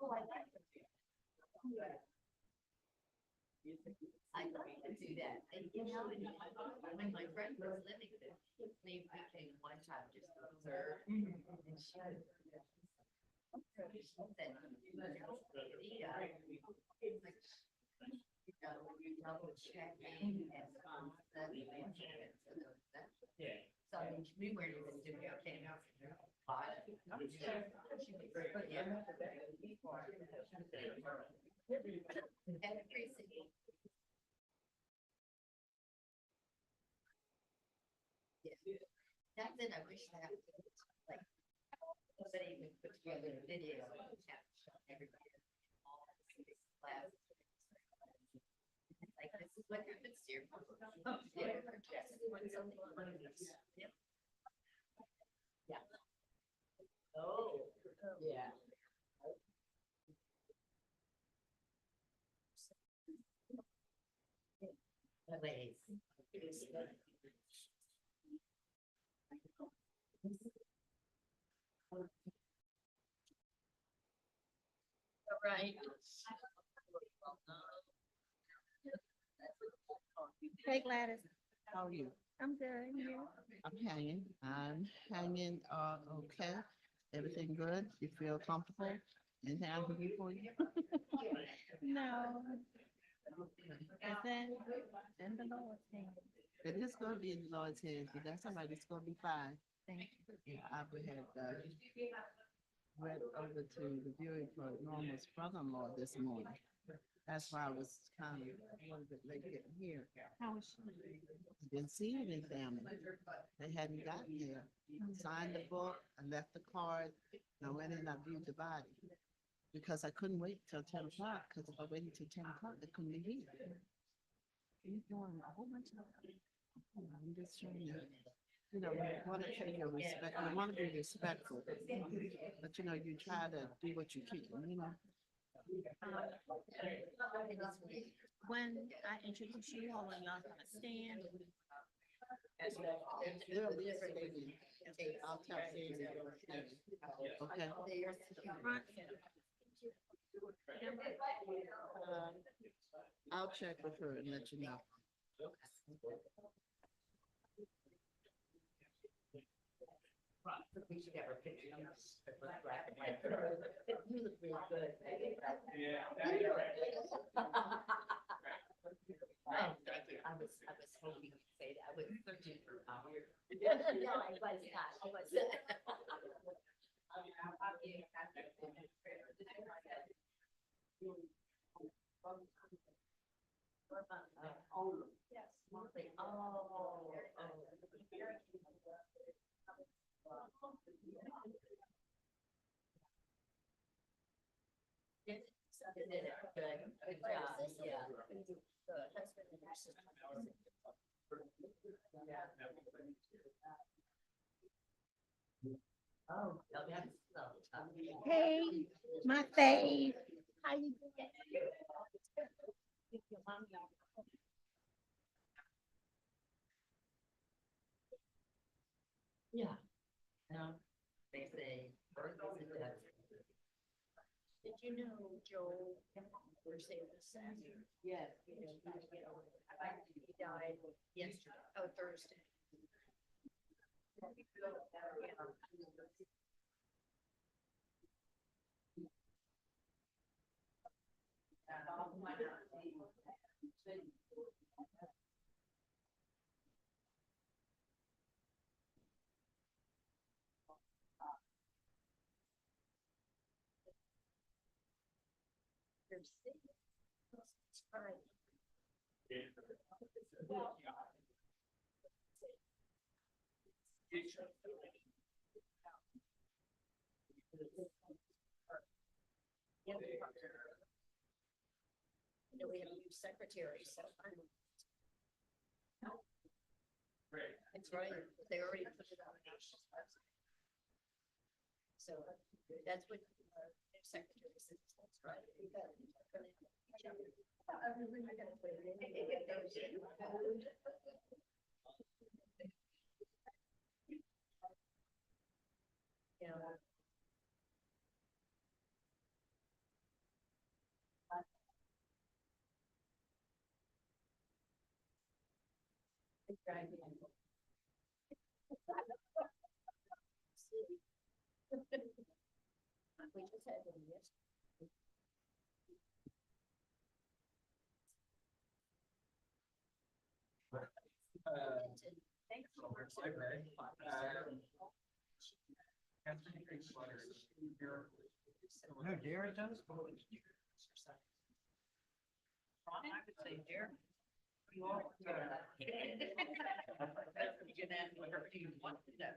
I love to do that. And when my friend was living there, we came one time just to observe. And she said, yeah, you double checking and study. So I mean, we weren't even doing okay. But yeah. And the precinct. Yeah. That's it. I wish that like somebody would put together a video and have shown everybody all the class. Like this is what happens to your yeah, just when something like this. Yeah. Yeah. Oh, yeah. Ways. Right. Hey Gladys, How are you? I'm good. And you? I'm hanging, okay. Everything good? You feel comfortable? Anything I can do for you? No, it's in the Lord's hands. It is gonna be in the Lord's hands, but that's all right, it's gonna be fine. Thank you. Yeah, I would have, went over to the viewing for Norma's brother-in-law this morning. That's why I was kind of a little bit late getting here. How is she? Didn't see any family. They hadn't gotten here. Signed the book, I left the card, and I went in and I viewed the body. Because I couldn't wait till 10 o'clock, because if I waited till 10 o'clock, they couldn't be here. You're doing a whole bunch of. I'm just trying to, you want to take your respect, you want to be respectful, but you try to do what you can. When I introduce you all, and y'all gonna stand. They'll be standing. I'll tell Sandy they'll stand. Okay. Front. I'll check with her and let you know. We should have our picture. You look really good. Oh, thank you. I was hoping you'd say that. I was searching for power. No, I was not. I was. Oh, yes. Good job, yeah. The husband and her sister. Oh, that's so. Hey, my fave. How you doing? Yeah. They say birth is a death. Did you know Joe Mercedes said? Yes. He died yesterday, oh, Thursday. It's fine. We have a new secretary, so I'm. It's right, they already put it on. So that's what new secretary says, that's right. Yeah. We just had one yesterday. Thanks for No, Jared does. I would say, Derek. You all. You can ask whatever you want to know.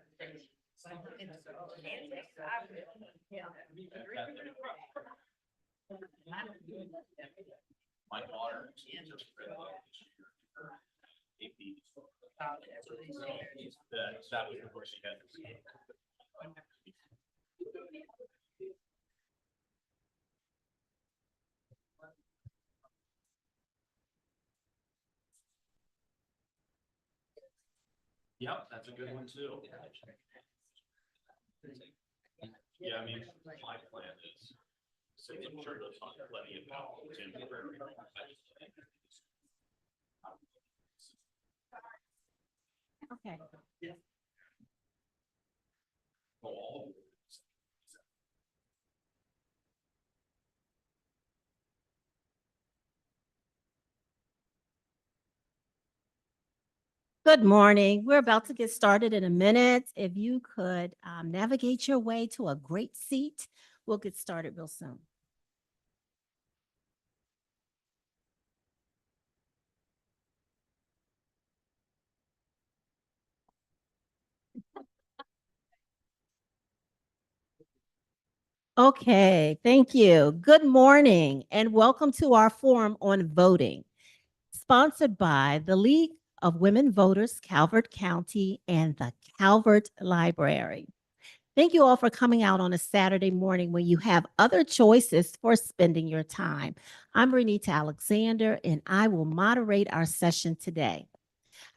My daughter just read this year, her AP. That was before she had. Yep, that's a good one too. Yeah, I mean, my plan is. So I'm sure there's not plenty of temporary. Okay. All. Good morning. We're about to get started in a minute. If you could navigate your way to a great seat, we'll get started real soon. Okay, thank you. Good morning and welcome to our forum on voting, sponsored by the League of Women Voters, Calvert County, and the Calvert Library. Thank you all for coming out on a Saturday morning when you have other choices for spending your time. I'm Renita Alexander, and I will moderate our session today.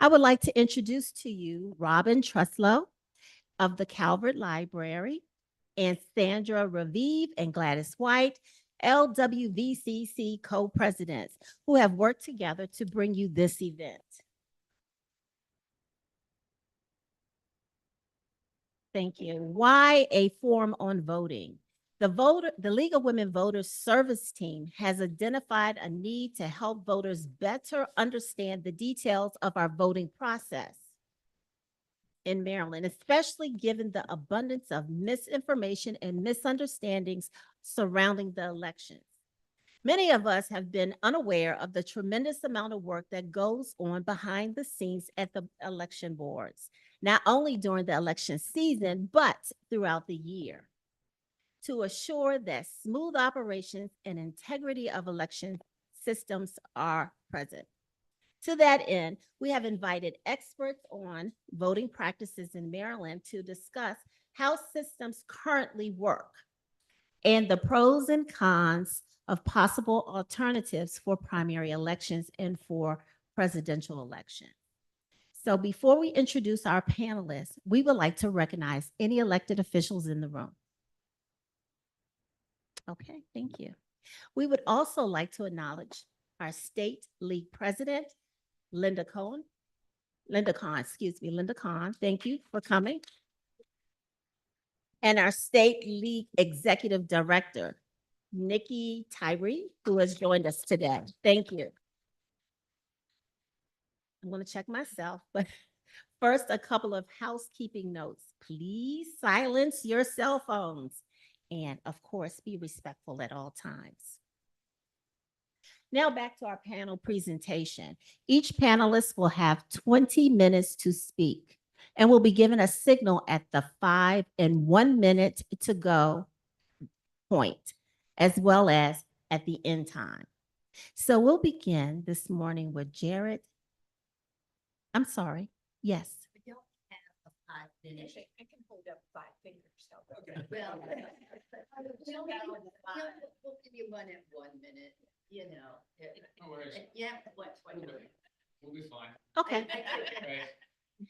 I would like to introduce to you Robin Truslow of the Calvert Library and Sandra Raviv and Gladys White, LWVCC co-presidents, who have worked together to bring you this event. Thank you. Why a forum on voting? The League of Women Voters service team has identified a need to help voters better understand the details of our voting process in Maryland, especially given the abundance of misinformation and misunderstandings surrounding the elections. Many of us have been unaware of the tremendous amount of work that goes on behind the scenes at the election boards, not only during the election season, but throughout the year, to assure that smooth operations and integrity of election systems are present. To that end, we have invited experts on voting practices in Maryland to discuss how systems currently work and the pros and cons of possible alternatives for primary elections and for presidential elections. So before we introduce our panelists, we would like to recognize any elected officials in the room. Okay, thank you. We would also like to acknowledge our state league president, Linda Kahn, thank you for coming. And our state league executive director, Nikki Tyree, who has joined us today. Thank you. I'm going to check myself, but first, a couple of housekeeping notes. Please silence your cell phones and, of course, be respectful at all times. Now back to our panel presentation. Each panelist will have 20 minutes to speak and will be given a signal at the 5 and 1 minute to go point, as well as at the end time. So we'll begin this morning with Jared. I'm sorry. Yes. We don't have a 5 minute. I can hold up 5 fingers. Okay. Well, we'll give you one at 1 minute, you know. No worries. Yeah, what? We'll be fine. Okay.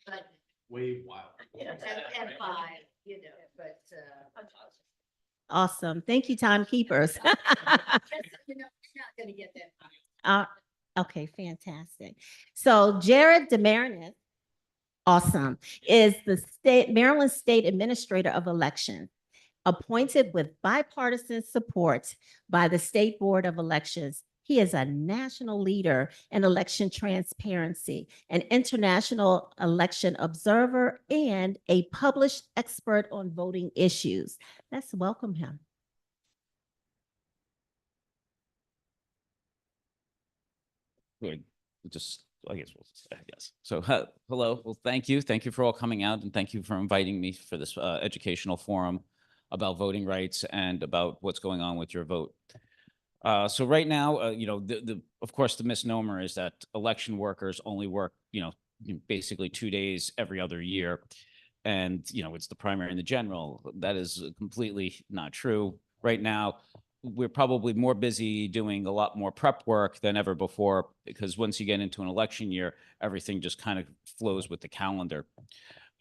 But Way wild. at 5, you know, but, Awesome. Thank you, timekeepers. you know, you're not gonna get that. Okay, fantastic. So Jared Demarinis Awesome. Is the Maryland State Administrator of Elections, appointed with bipartisan support by the State Board of Elections. He is a national leader in election transparency, an international election observer, and a published expert on voting issues. Let's welcome him. Good. Just, I guess we'll say, yes. So, hello. Well, thank you. Thank you for all coming out, and thank you for inviting me for this educational forum about voting rights and about what's going on with your vote. So right now, you know, of course, the misnomer is that election workers only work, you know, basically 2 days every other year. And, you know, it's the primary and the general. That is completely not true. Right now, we're probably more busy doing a lot more prep work than ever before, because once you get into an election year, everything just kind of flows with the calendar.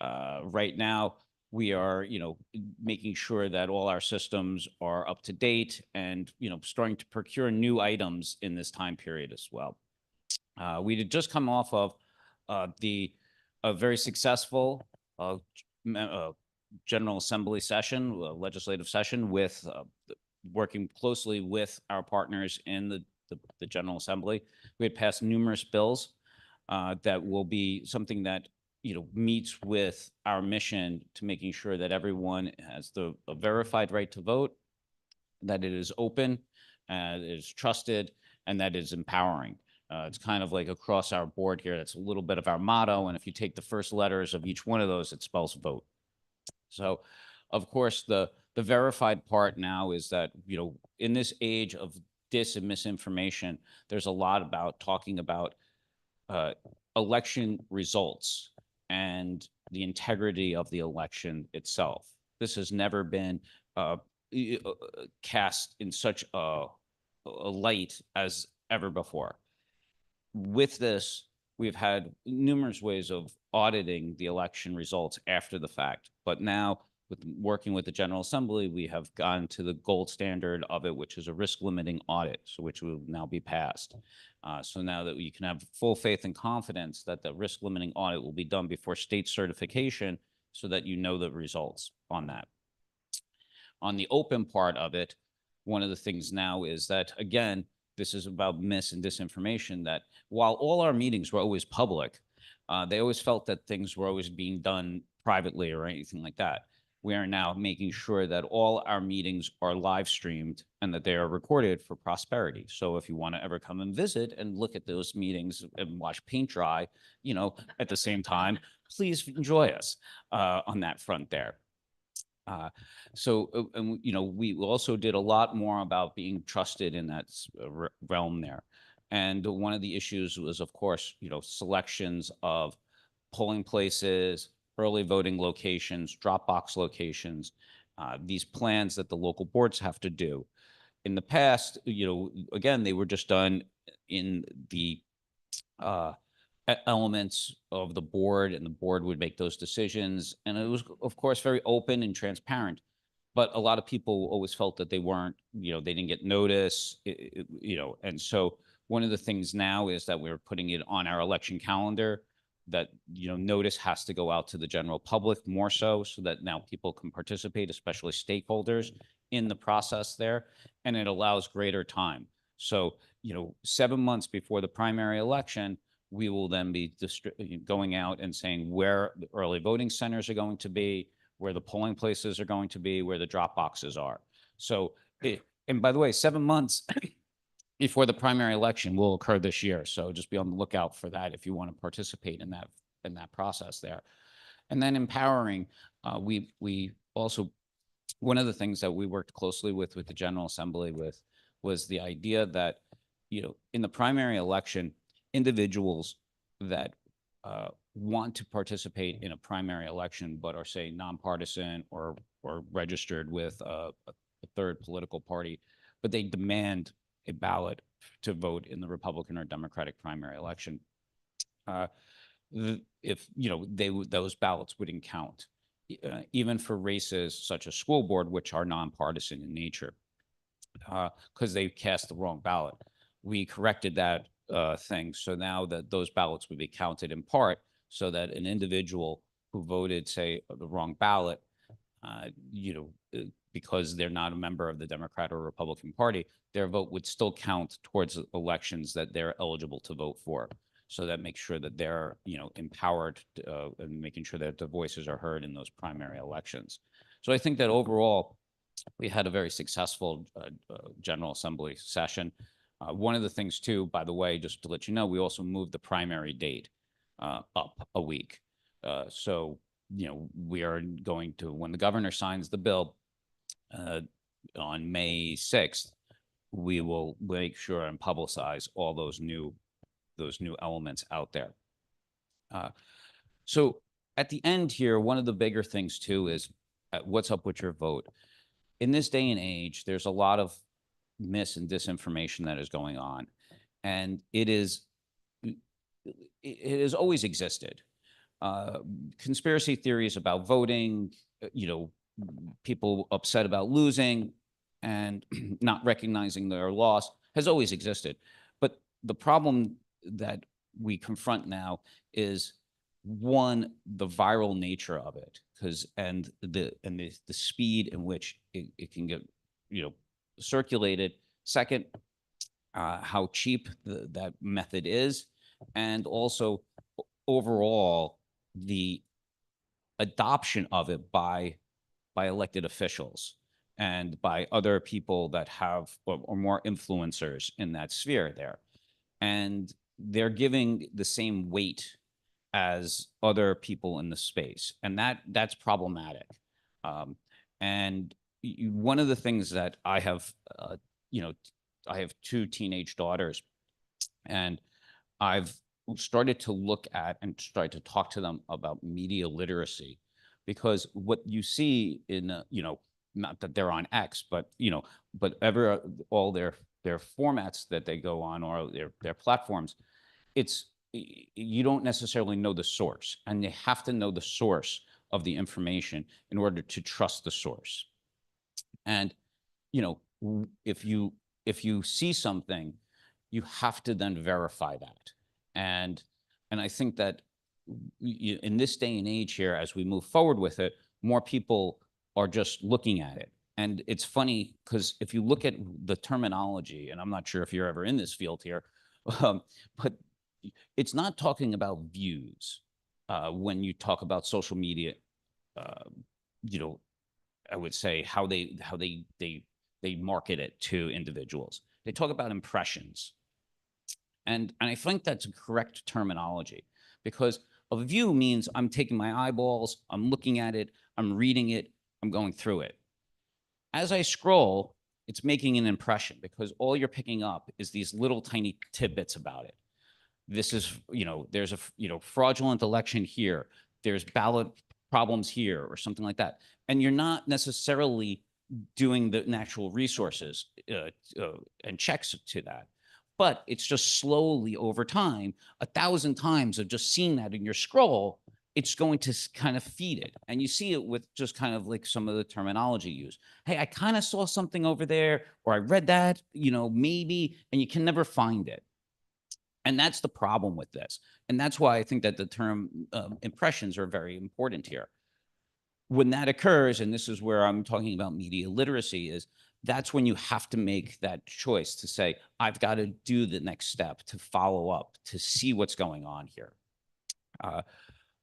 Right now, we are, you know, making sure that all our systems are up to date and, you know, starting to procure new items in this time period as well. We had just come off of a very successful General Assembly session, legislative session, with working closely with our partners in the General Assembly. We had passed numerous bills that will be something that, you know, meets with our mission to making sure that everyone has a verified right to vote, that it is open, it is trusted, and that it is empowering. It's kind of like across our board here. That's a little bit of our motto. And if you take the first letters of each one of those, it spells vote. So, of course, the verified part now is that, you know, in this age of dis and misinformation, there's a lot about talking about election results and the integrity of the election itself. This has never been cast in such a light as ever before. With this, we've had numerous ways of auditing the election results after the fact, but now with working with the General Assembly, we have gone to the gold standard of it, which is a risk limiting audit, so which will now be passed. So now that you can have full faith and confidence that the risk limiting audit will be done before state certification, so that you know the results on that. On the open part of it, one of the things now is that, again, this is about mis and disinformation, that while all our meetings were always public, they always felt that things were always being done privately or anything like that. We are now making sure that all our meetings are live streamed and that they are recorded for prosperity. So if you want to ever come and visit and look at those meetings and watch paint dry, you know, at the same time, please enjoy us on that front there. And you know, we also did a lot more about being trusted in that realm there. And one of the issues was, of course, you know, selections of polling places, early voting locations, drop box locations, these plans that the local boards have to do. In the past, you know, again, they were just done in the elements of the board, and the board would make those decisions. And it was, of course, very open and transparent. But a lot of people always felt that they weren't, you know, they didn't get notice, you know. And so one of the things now is that we're putting it on our election calendar, that, you know, notice has to go out to the general public more so that now people can participate, especially stakeholders, in the process there, and it allows greater time. So, you know, 7 months before the primary election, we will then be going out and saying where the early voting centers are going to be, where the polling places are going to be, where the drop boxes are. So, and by the way, 7 months before the primary election will occur this year. So just be on the lookout for that if you want to participate in that process there. And then empowering, we also, one of the things that we worked closely with the General Assembly was the idea that, you know, in the primary election, individuals that want to participate in a primary election but are, say, nonpartisan or registered with a third political party, but they demand a ballot to vote in the Republican or Democratic primary election, if, you know, those ballots wouldn't count, even for races such as school board, which are nonpartisan in nature, because they cast the wrong ballot. We corrected that thing, so now that those ballots would be counted in part, so that an individual who voted, say, the wrong ballot, because they're not a member of the Democrat or Republican Party, their vote would still count towards elections that they're eligible to vote for. So that makes sure that they're, empowered, and making sure that their voices are heard in those primary elections. So I think that overall, we had a very successful General Assembly session. One of the things too, by the way, just to let you know, we also moved the primary date up a week. So, we are going to, when the governor signs the bill on May 6th, we will make sure and publicize all those new elements out there. So at the end here, one of the bigger things too is what's up with your vote. In this day and age, there's a lot of mis and disinformation that is going on, and it has always existed. Conspiracy theories about voting, people upset about losing and not recognizing their loss has always existed. But the problem that we confront now is, one, the viral nature of it, and the speed in which it can get, circulated. Second, how cheap that method is, and also overall the adoption of it by elected officials and by other people that have or more influencers in that sphere there. And they're giving the same weight as other people in the space. And that's problematic. And one of the things that I have, I have 2 teenage daughters, and I've started to look at and started to talk to them about media literacy, because what you see in, not that they're on X, but, all their formats that they go on, or their platforms, you don't necessarily know the source, and you have to know the source of the information in order to trust the source. And, if you see something, you have to then verify that. And I think that in this day and age here, as we move forward with it, more people are just looking at it. And it's funny because if you look at the terminology, and I'm not sure if you're ever in this field here, but it's not talking about views when you talk about social media. I would say how they market it to individuals. They talk about impressions, and I think that's a correct terminology, because a view means I'm taking my eyeballs, I'm looking at it, I'm reading it, I'm going through it. As I scroll, it's making an impression, because all you're picking up is these little tiny tidbits about it. This is, there's a, fraudulent election here. There's ballot problems here, or something like that. And you're not necessarily doing the natural resources and checks to that. But it's just slowly over time, 1,000 times of just seeing that in your scroll, it's going to kind of feed it. And you see it with just kind of like some of the terminology used. Hey, I kind of saw something over there, or I read that, maybe, and you can never find it. And that's the problem with this. And that's why I think that the term impressions are very important here. When that occurs, and this is where I'm talking about media literacy, is that's when you have to make that choice to say, I've got to do the next step to follow up, to see what's going on here.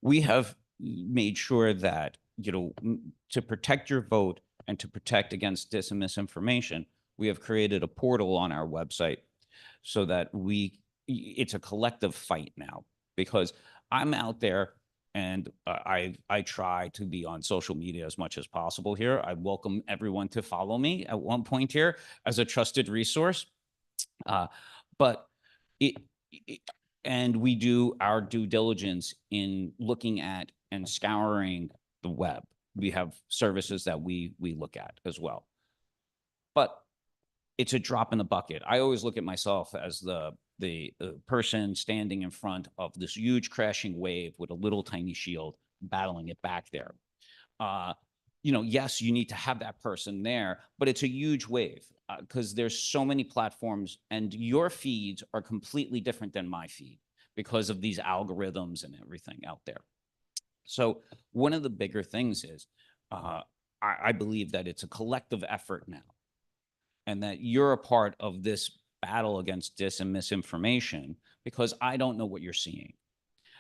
We have made sure that, to protect your vote and to protect against dis and misinformation, we have created a portal on our website so that it's a collective fight now, because I'm out there and I try to be on social media as much as possible here. I welcome everyone to follow me at one point here as a trusted resource. And we do our due diligence in looking at and scouring the web. We have services that we look at as well. But it's a drop in the bucket. I always look at myself as the person standing in front of this huge crashing wave with a little tiny shield battling it back there. Yes, you need to have that person there, but it's a huge wave because there's so many platforms, and your feeds are completely different than my feed. because of these algorithms and everything out there. So one of the bigger things is, I believe that it's a collective effort now, and that you're a part of this battle against dis and misinformation, because I don't know what you're seeing.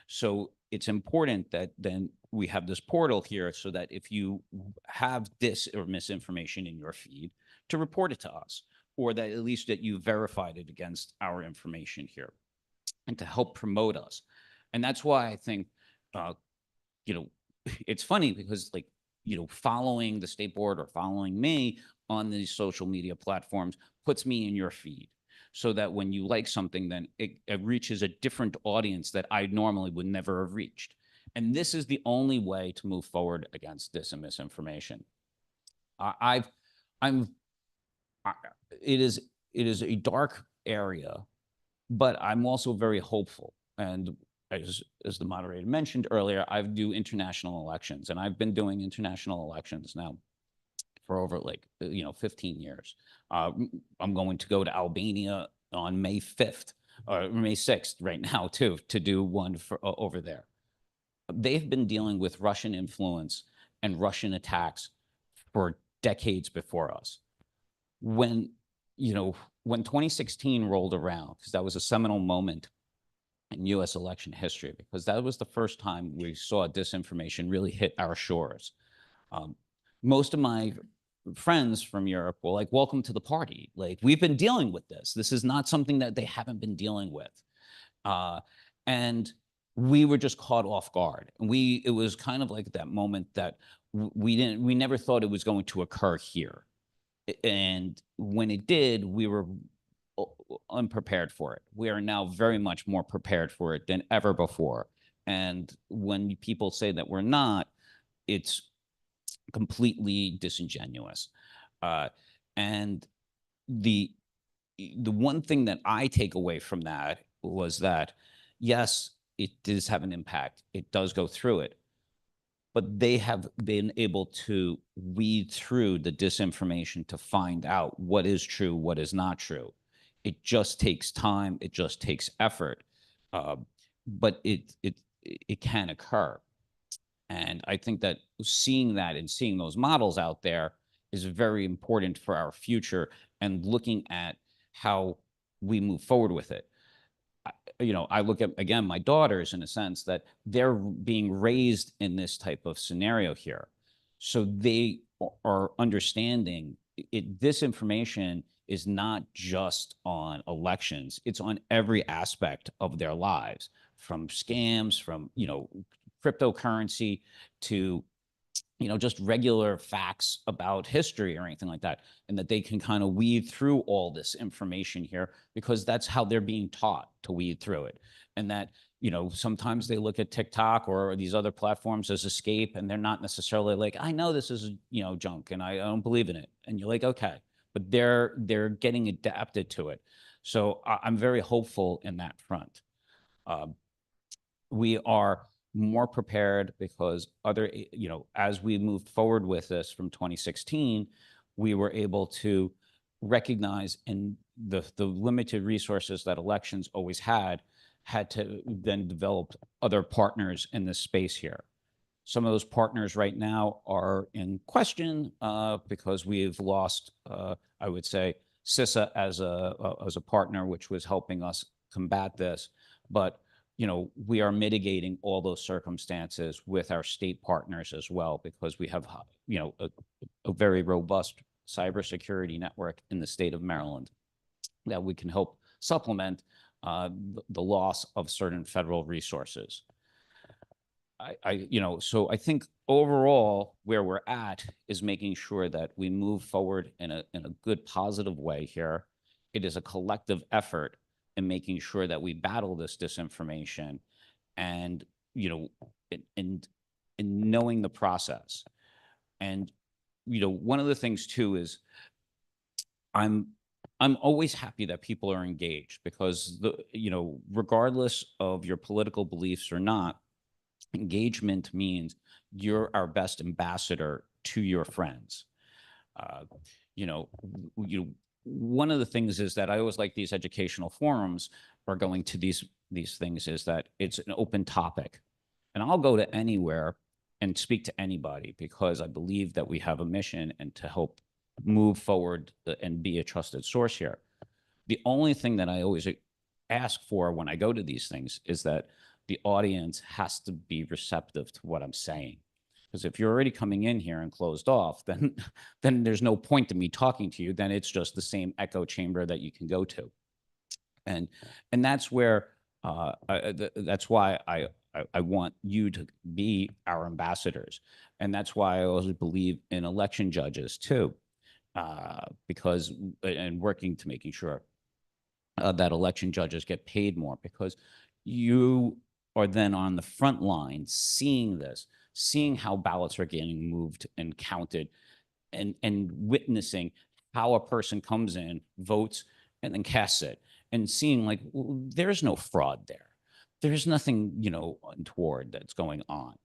So it's important that then we have this portal here so that if you have dis or misinformation in your feed, to report it to us, or that at least that you verified it against our information here, and to help promote us. And that's why I think, you know, it's funny because, like, you know, following the state board or following me on these social media platforms puts me in your feed, so that when you like something, then it reaches a different audience that I normally would never have reached. And this is the only way to move forward against dis and misinformation. It is a dark area, but I'm also very hopeful. And as the moderator mentioned earlier, I do international elections, and I've been doing international elections now for over 15 years. I'm going to go to Albania on May 5th or May 6th right now too, to do one for over there. They've been dealing with Russian influence and Russian attacks for decades before us. When 2016 rolled around, because that was a seminal moment in US election history, because that was the first time we saw disinformation really hit our shores. Most of my friends from Europe were like, welcome to the party. Like, we've been dealing with this. This is not something that they haven't been dealing with. And we were just caught off guard. And it was kind of like that moment that we never thought it was going to occur here. And when it did, we were unprepared for it. We are now very much more prepared for it than ever before. And when people say that we're not, it's completely disingenuous. And the one thing that I take away from that was that, yes, it does have an impact. It does go through it. But they have been able to weed through the disinformation to find out what is true, what is not true. It just takes time. It just takes effort. But it can occur. And I think that seeing that and seeing those models out there is very important for our future, and looking at how we move forward with it. I look at, again, my daughters in a sense that they're being raised in this type of scenario here. So they are understanding it. This information is not just on elections. It's on every aspect of their lives, from scams, from, cryptocurrency to, just regular facts about history or anything like that. And that they can kind of weed through all this information here, because that's how they're being taught to weed through it. And that, sometimes they look at TikTok or these other platforms as escape, and they're not necessarily like, I know this is, junk and I don't believe in it. And you're like, okay, but they're getting adapted to it. So I'm very hopeful in that front. We are more prepared because as we moved forward with this from 2016, we were able to recognize in the limited resources that elections always had to then develop other partners in this space here. Some of those partners right now are in question because we've lost, I would say, CISA as a partner, which was helping us combat this. But we are mitigating all those circumstances with our state partners as well, because we have, a very robust cybersecurity network in the state of Maryland that we can help supplement the loss of certain federal resources. So I think overall where we're at is making sure that we move forward in a good, positive way here. It is a collective effort in making sure that we battle this disinformation, and and knowing the process. And one of the things too is I'm always happy that people are engaged, because regardless of your political beliefs or not, engagement means you're our best ambassador to your friends. One of the things is that I always like these educational forums, or going to these these things is that it's an open topic. And I'll go to anywhere and speak to anybody because I believe that we have a mission and to help move forward and be a trusted source here. The only thing that I always ask for when I go to these things is that the audience has to be receptive to what I'm saying. Because if you're already coming in here and closed off, then there's no point to me talking to you. Then it's just the same echo chamber that you can go to. And that's where that's why I want you to be our ambassadors. And that's why I always believe in election judges too, because and working to making sure that election judges get paid more, because you are then on the front line seeing this, seeing how ballots are getting moved and counted, and witnessing how a person comes in, votes, and then casts it, and seeing like, well, there's no fraud there. There's nothing, you know, untoward that's going on.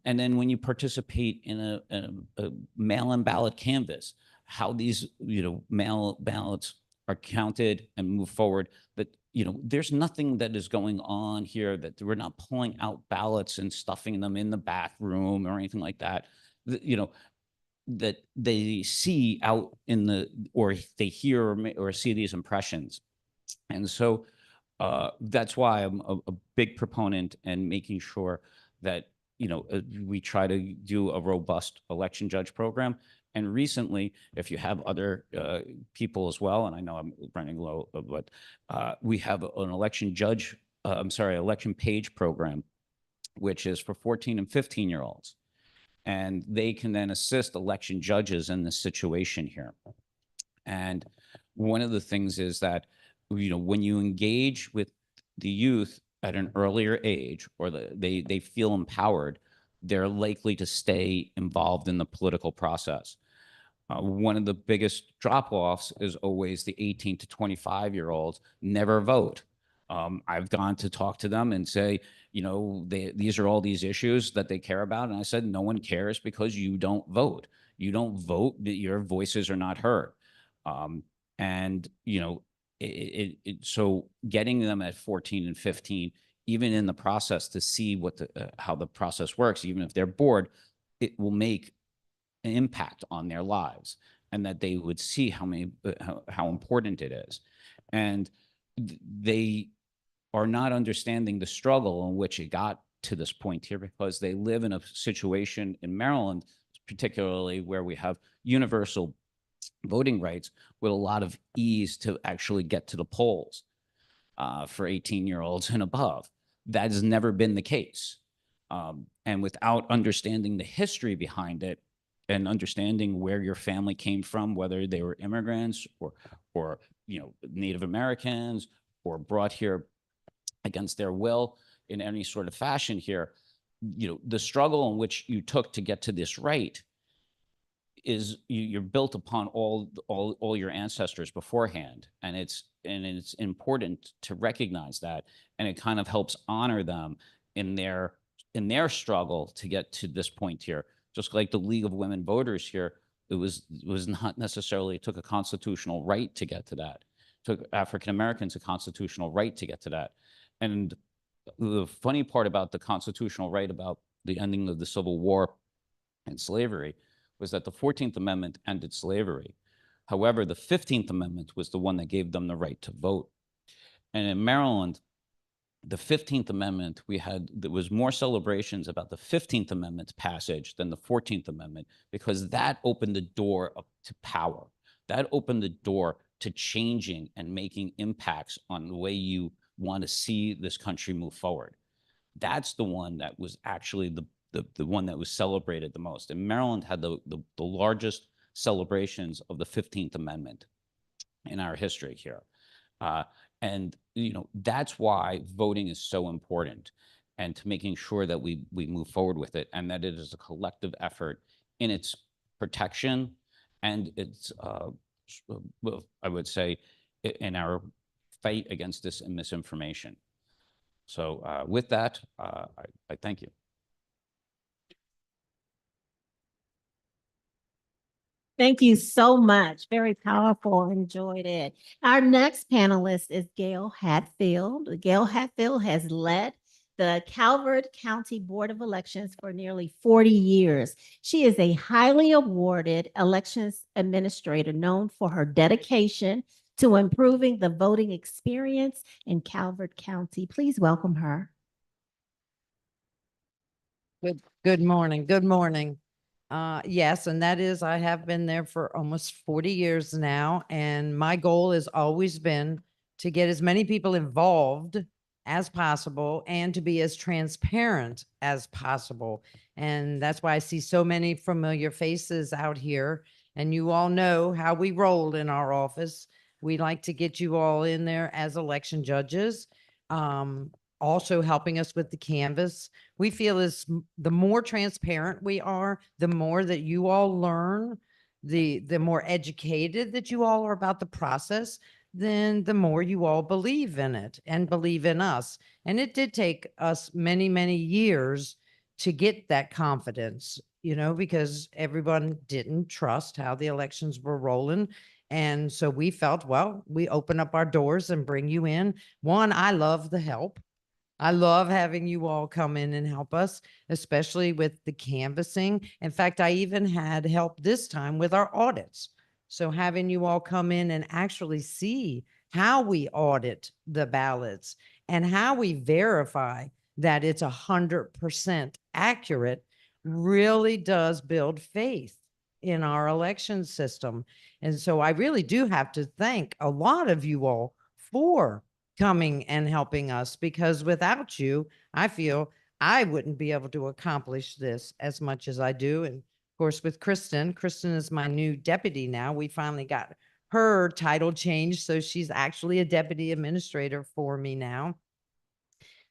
And then when you participate in a mail-in ballot canvass, how these, you know, mail ballots are counted and move forward, that, you know, there's nothing that is going on here, that we're not pulling out ballots and stuffing them in the bathroom or anything like that. You know, that they see out in the, or they hear or see these impressions. And so that's why I'm a big proponent and making sure that, you know, we try to do a robust election judge program. And recently, if you have other people as well, and I know I'm running low, but we have an election judge, election page program, which is for 14 and 15-year-olds. And they can then assist election judges in this situation here. And one of the things is that, you know, when you engage with the youth at an earlier age, or they feel empowered, they're likely to stay involved in the political process. One of the biggest drop-offs is always the 18 to 25-year-olds never vote. I've gone to talk to them and say, you know, these are all these issues that they care about. And I said, no one cares because you don't vote. You don't vote, your voices are not heard. And, you know, so getting them at 14 and 15, even in the process, to see what how the process works, even if they're bored, it will make an impact on their lives, and that they would see how important it is. And they are not understanding the struggle in which it got to this point here, because they live in a situation in Maryland, particularly where we have universal voting rights with a lot of ease to actually get to the polls for 18-year-olds and above. That has never been the case. And without understanding the history behind it and understanding where your family came from, whether they were immigrants or you know, Native Americans, or brought here against their will in any sort of fashion here, you know, the struggle in which you took to get to this right is you're built upon all your ancestors beforehand. And it's important to recognize that. And it kind of helps honor them in their struggle to get to this point here. Just like the League of Women Voters here, it was not necessarily, it took a constitutional right to get to that. It took African Americans a constitutional right to get to that. And the funny part about the constitutional right, about the ending of the Civil War and slavery, was that the 14th Amendment ended slavery. However, the 15th Amendment was the one that gave them the right to vote. And in Maryland, the 15th Amendment, there was more celebrations about the 15th Amendment's passage than the 14th Amendment, because that opened the door up to power. That opened the door to changing and making impacts on the way you want to see this country move forward. That's the one that was actually the one that was celebrated the most. And Maryland had the largest celebrations of the 15th Amendment in our history here. And, you know, that's why voting is so important, and to making sure that we move forward with it, and that it is a collective effort in its protection and its, I would say, in our fight against this misinformation. So with that, I thank you. Thank you so much. Very powerful. Enjoyed it. Our next panelist is Gail Hatfield. Gail Hatfield has led the Calvert County Board of Elections for nearly 40 years. She is a highly awarded elections administrator known for her dedication to improving the voting experience in Calvert County. Please welcome her. Good morning. Good morning. Yes, and that is, I have been there for almost 40 years now, and my goal has always been to get as many people involved as possible and to be as transparent as possible. And that's why I see so many familiar faces out here. And you all know how we roll in our office. We like to get you all in there as election judges, also helping us with the canvas. We feel the more transparent we are, the more that you all learn, the more educated that you all are about the process, then the more you all believe in it and believe in us. And it did take us many, many years to get that confidence, because everyone didn't trust how the elections were rolling. And so we felt, well, we open up our doors and bring you in. One, I love the help. I love having you all come in and help us, especially with the canvassing. In fact, I even had help this time with our audits. So having you all come in and actually see how we audit the ballots and how we verify that it's 100% accurate really does build faith in our election system. And so I really do have to thank a lot of you all for coming and helping us, because without you, I feel I wouldn't be able to accomplish this as much as I do. And of course, with Kristen is my new deputy now. We finally got her title changed, so she's actually a deputy administrator for me now.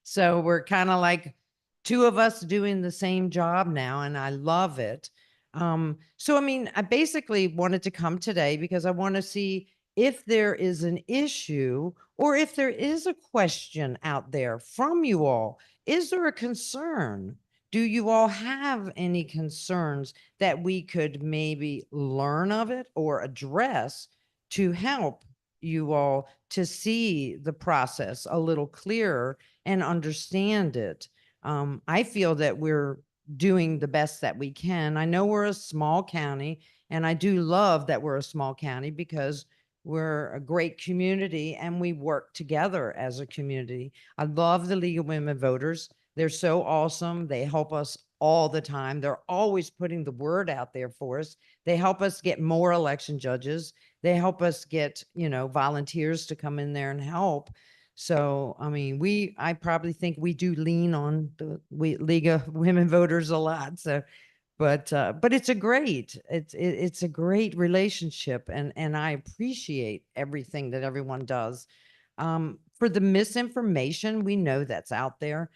So we're kind of like two of us doing the same job now, and I love it. So, I mean, I basically wanted to come today because I want to see if there is an issue or if there is a question out there from you all. Is there a concern? Do you all have any concerns that we could maybe learn of it or address to help you all to see the process a little clearer and understand it? I feel that we're doing the best that we can. I know we're a small county, and I do love that we're a small county because we're a great community and we work together as a community. I love the League of Women Voters. They're so awesome. They help us all the time. They're always putting the word out there for us. They help us get more election judges. They help us get, volunteers to come in there and help. So, I mean, I probably think we do lean on the League of Women Voters a lot. So, but it's it's a great relationship, and I appreciate everything that everyone does. For the misinformation, we know that's out there.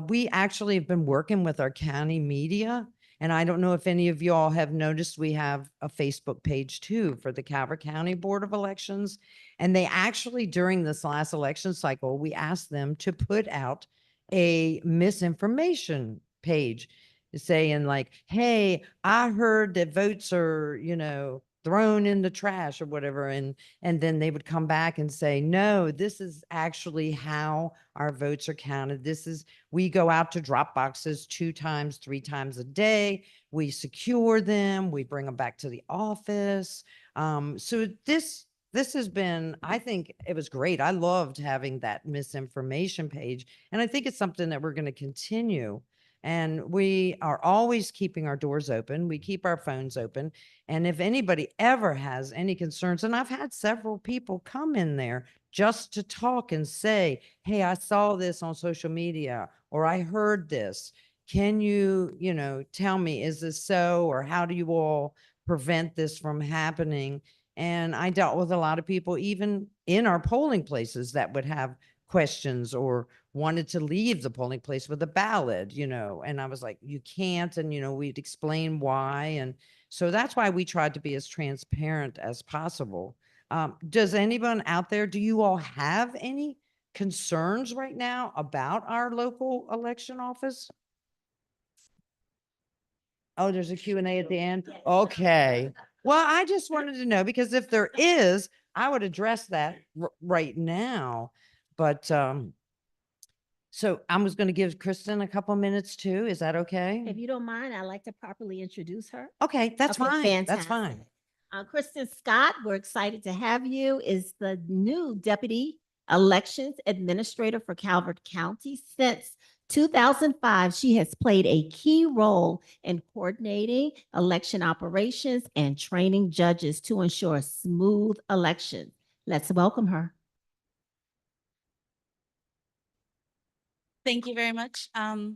We actually have been working with our county media, and I don't know if any of y'all have noticed, we have a Facebook page too for the Calvert County Board of Elections. And they actually, during this last election cycle, we asked them to put out a misinformation page saying like, hey, I heard that votes are, thrown in the trash or whatever. And then they would come back and say, no, this is actually how our votes are counted. We go out to drop boxes 2 times, 3 times a day. We secure them. We bring them back to the office. So this has been, I think it was great. I loved having that misinformation page. And I think it's something that we're going to continue. And we are always keeping our doors open. We keep our phones open. And if anybody ever has any concerns, and I've had several people come in there just to talk and say, hey, I saw this on social media, or I heard this. Can you, tell me, is this so, or how do you all prevent this from happening? And I dealt with a lot of people, even in our polling places, that would have questions or wanted to leave the polling place with a ballot, and I was like, you can't. And, we'd explain why. And so that's why we tried to be as transparent as possible. Does anyone out there, do you all have any concerns right now about our local election office? Oh, there's a Q&A at the end? Okay. Well, I just wanted to know because if there is, I would address that right now. But, so I was going to give Kristen a couple minutes too. Is that okay? If you don't mind, I'd like to properly introduce her. Okay, that's Okay, fine. That's fantastic. fine. Kristen Scott, we're excited to have you, is the new Deputy Elections Administrator for Calvert County. Since 2005, she has played a key role in coordinating election operations and training judges to ensure smooth elections. Let's welcome her. Thank you very much. I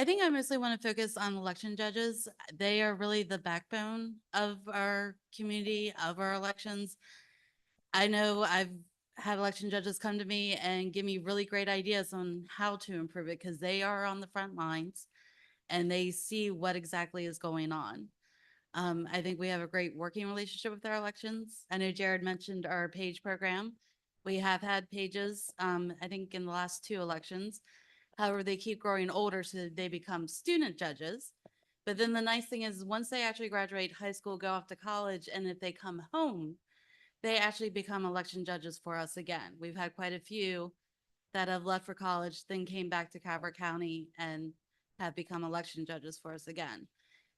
think I mostly want to focus on election judges. They are really the backbone of our community, of our elections. I know I've had election judges come to me and give me really great ideas on how to improve it because they are on the front lines and they see what exactly is going on. I think we have a great working relationship with our elections. I know Jared mentioned our page program. We have had pages, I think in the last 2 elections. However, they keep growing older, so they become student judges. But then the nice thing is once they actually graduate high school, go off to college, and if they come home, they actually become election judges for us again. We've had quite a few that have left for college, then came back to Calvert County and have become election judges for us again.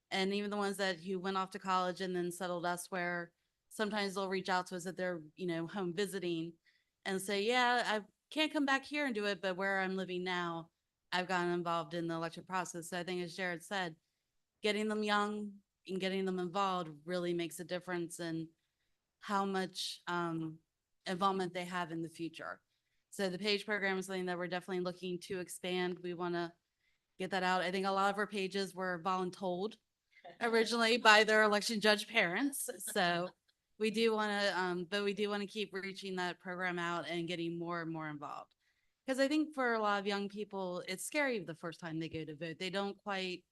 And even the ones that who went off to college and then settled elsewhere, sometimes they'll reach out to us if they're, home visiting and say, yeah, I can't come back here and do it, but where I'm living now, I've gotten involved in the election process. So I think as Jared said, getting them young and getting them involved really makes a difference in how much involvement they have in the future. So the page program is something that we're definitely looking to expand. We want to get that out. I think a lot of our pages were voluntold originally by their election judge parents. So we do want to, but we do want to keep reaching that program out and getting more and more involved. Because I think for a lot of young people, it's scary the first time they go to vote. They don't quite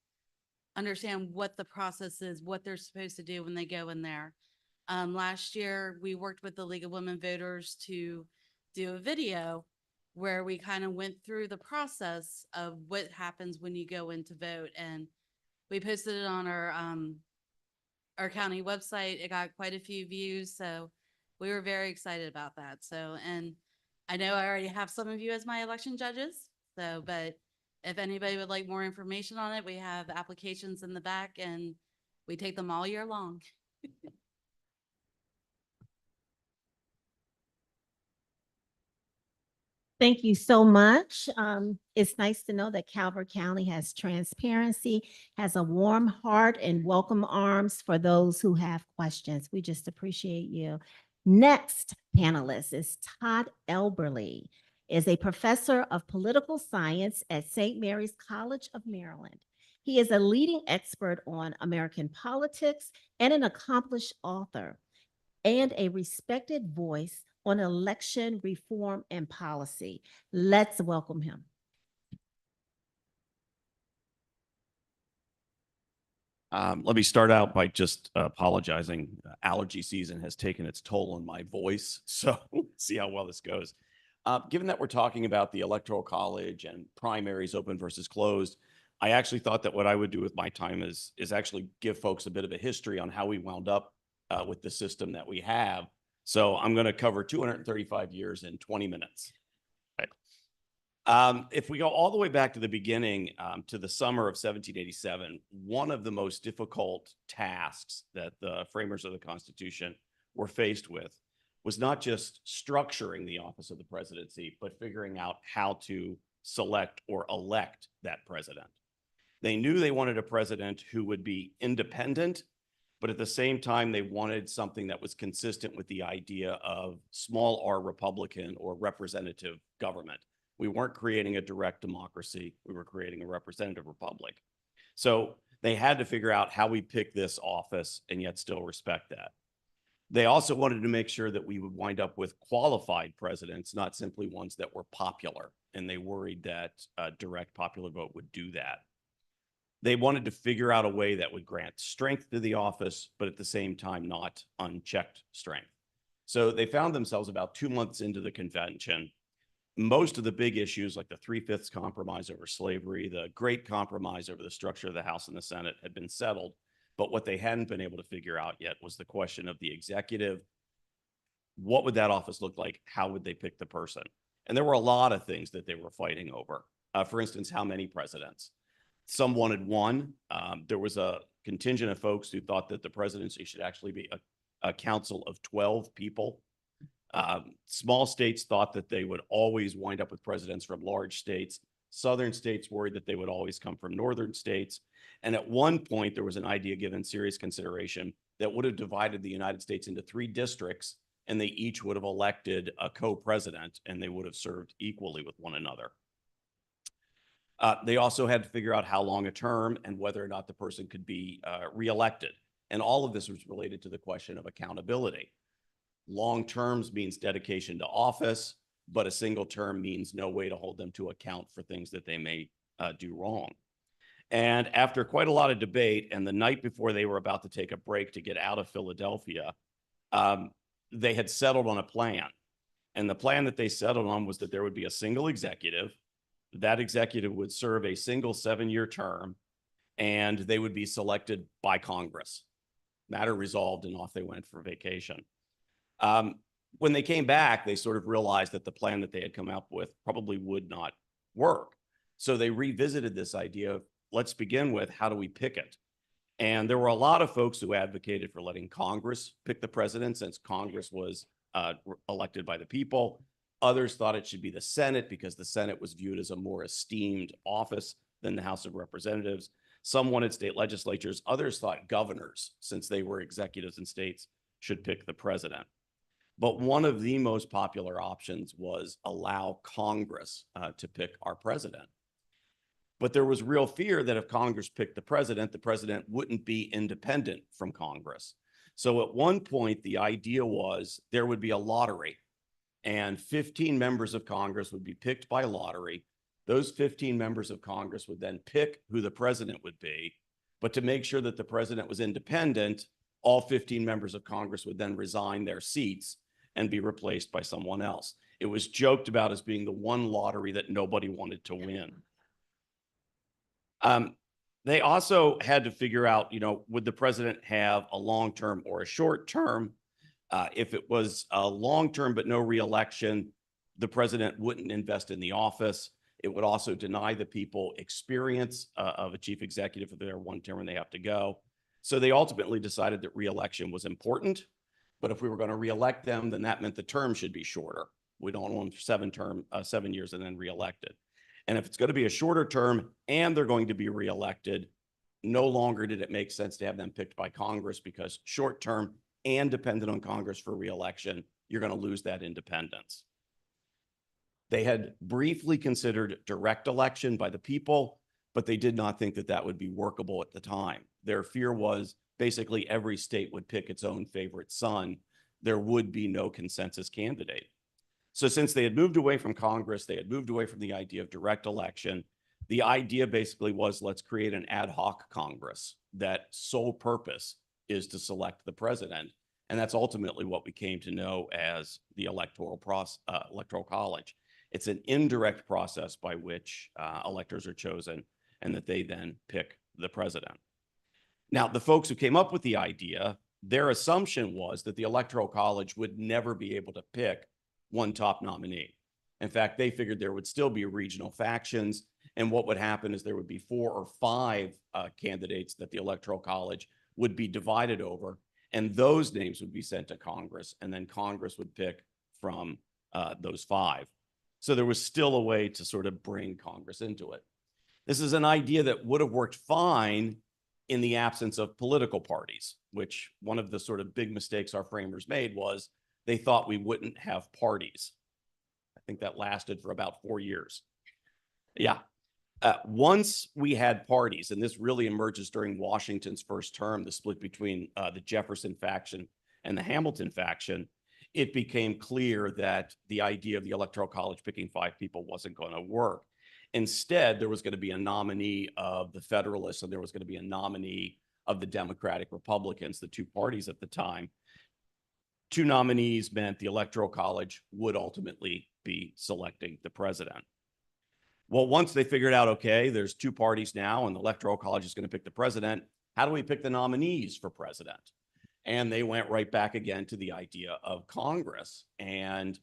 understand what the process is, what they're supposed to do when they go in there. Last year, we worked with the League of Women Voters to do a video where we kind of went through the process of what happens when you go in to vote. And we posted it on our county website. It got quite a few views. So we were very excited about that. So, and I know I already have some of you as my election judges. So, but if anybody would like more information on it, we have applications in the back and we take them all year long. Thank you so much. It's nice to know that Calvert County has transparency, has a warm heart and welcome arms for those who have questions. We just appreciate you. Next panelist is Todd Elberly, is a professor of political science at St. Mary's College of Maryland. He is a leading expert on American politics and an accomplished author and a respected voice on election reform and policy. Let's welcome him. Let me start out by just apologizing. Allergy season has taken its toll on my voice, so let's see how well this goes. Given that we're talking about the Electoral College and primaries open versus closed, I actually thought that what I would do with my time is actually give folks a bit of a history on how we wound up with the system that we have. So I'm going to cover 235 years in 20 minutes. Right. If we go all the way back to the beginning, to the summer of 1787, one of the most difficult tasks that the framers of the Constitution were faced with was not just structuring the office of the presidency, but figuring out how to select or elect that president. They knew they wanted a president who would be independent, but at the same time, they wanted something that was consistent with the idea of small r Republican or representative government. We weren't creating a direct democracy. We were creating a representative republic. So they had to figure out how we pick this office and yet still respect that. They also wanted to make sure that we would wind up with qualified presidents, not simply ones that were popular. And they worried that a direct popular vote would do that. They wanted to figure out a way that would grant strength to the office, but at the same time, not unchecked strength. So they found themselves about 2 months into the convention. Most of the big issues like the 3/5 compromise over slavery, the great compromise over the structure of the House and the Senate had been settled, But what they hadn't been able to figure out yet was the question of the executive. What would that office look like? How would they pick the person? And there were a lot of things that they were fighting over. For instance, how many presidents? Some wanted one. There was a contingent of folks who thought that the presidency should actually be a council of 12 people. Small states thought that they would always wind up with presidents from large states. Southern states worried that they would always come from northern states. And at one point, there was an idea given serious consideration that would have divided the United States into 3 districts, and they each would have elected a co-president, and they would have served equally with one another. They also had to figure out how long a term and whether or not the person could be reelected. And all of this was related to the question of accountability. Long terms means dedication to office, but a single term means no way to hold them to account for things that they may do wrong. And after quite a lot of debate, and the night before they were about to take a break to get out of Philadelphia, they had settled on a plan. And the plan that they settled on was that there would be a single executive. That executive would serve a single 7-year term, and they would be selected by Congress. Matter resolved, and off they went for vacation. When they came back, they sort of realized that the plan that they had come up with probably would not work. So they revisited this idea of, let's begin with, how do we pick it? And there were a lot of folks who advocated for letting Congress pick the president, since Congress was elected by the people. Others thought it should be the Senate because the Senate was viewed as a more esteemed office than the House of Representatives. Some wanted state legislatures. Others thought governors, since they were executives in states, should pick the president. But one of the most popular options was allow Congress to pick our president. But there was real fear that if Congress picked the president wouldn't be independent from Congress. So at one point, the idea was there would be a lottery, and 15 members of Congress would be picked by lottery. Those 15 members of Congress would then pick who the president would be. But to make sure that the president was independent, all 15 members of Congress would then resign their seats and be replaced by someone else. It was joked about as being the one lottery that nobody wanted to win. They also had to figure out, would the president have a long-term or a short term? If it was a long-term but no reelection, the president wouldn't invest in the office. It would also deny the people experience of a chief executive for their one term when they have to go. So they ultimately decided that reelection was important. But if we were going to reelect them, then that meant the term should be shorter. We don't want them 7 years and then reelected. And if it's going to be a shorter term and they're going to be reelected, no longer did it make sense to have them picked by Congress, because short term and dependent on Congress for reelection, you're going to lose that independence. They had briefly considered direct election by the people, but they did not think that that would be workable at the time. Their fear was basically every state would pick its own favorite son. There would be no consensus candidate. So since they had moved away from Congress, they had moved away from the idea of direct election. The idea basically was, let's create an ad hoc Congress that sole purpose is to select the president. And that's ultimately what we came to know as the Electoral College. It's an indirect process by which electors are chosen and that they then pick the president. Now, the folks who came up with the idea, their assumption was that the Electoral College would never be able to pick one top nominee. In fact, they figured there would still be regional factions, and what would happen is there would be 4 or 5 candidates that the Electoral College would be divided over, and those names would be sent to Congress, and then Congress would pick from those 5. So there was still a way to sort of bring Congress into it. This is an idea that would have worked fine in the absence of political parties, which one of the sort of big mistakes our framers made was they thought we wouldn't have parties. I think that lasted for about 4 years. Yeah. Once we had parties, and this really emerges during Washington's first term, the split between the Jefferson faction and the Hamilton faction, it became clear that the idea of the Electoral College picking 5 people wasn't going to work. Instead, there was going to be a nominee of the Federalists, and there was going to be a nominee of the Democratic Republicans, the 2 parties at the time. 2 nominees meant the Electoral College would ultimately be selecting the president. Well, once they figured out, okay, there's 2 parties now and the Electoral College is going to pick the president, how do we pick the nominees for president? And they went right back again to the idea of Congress. And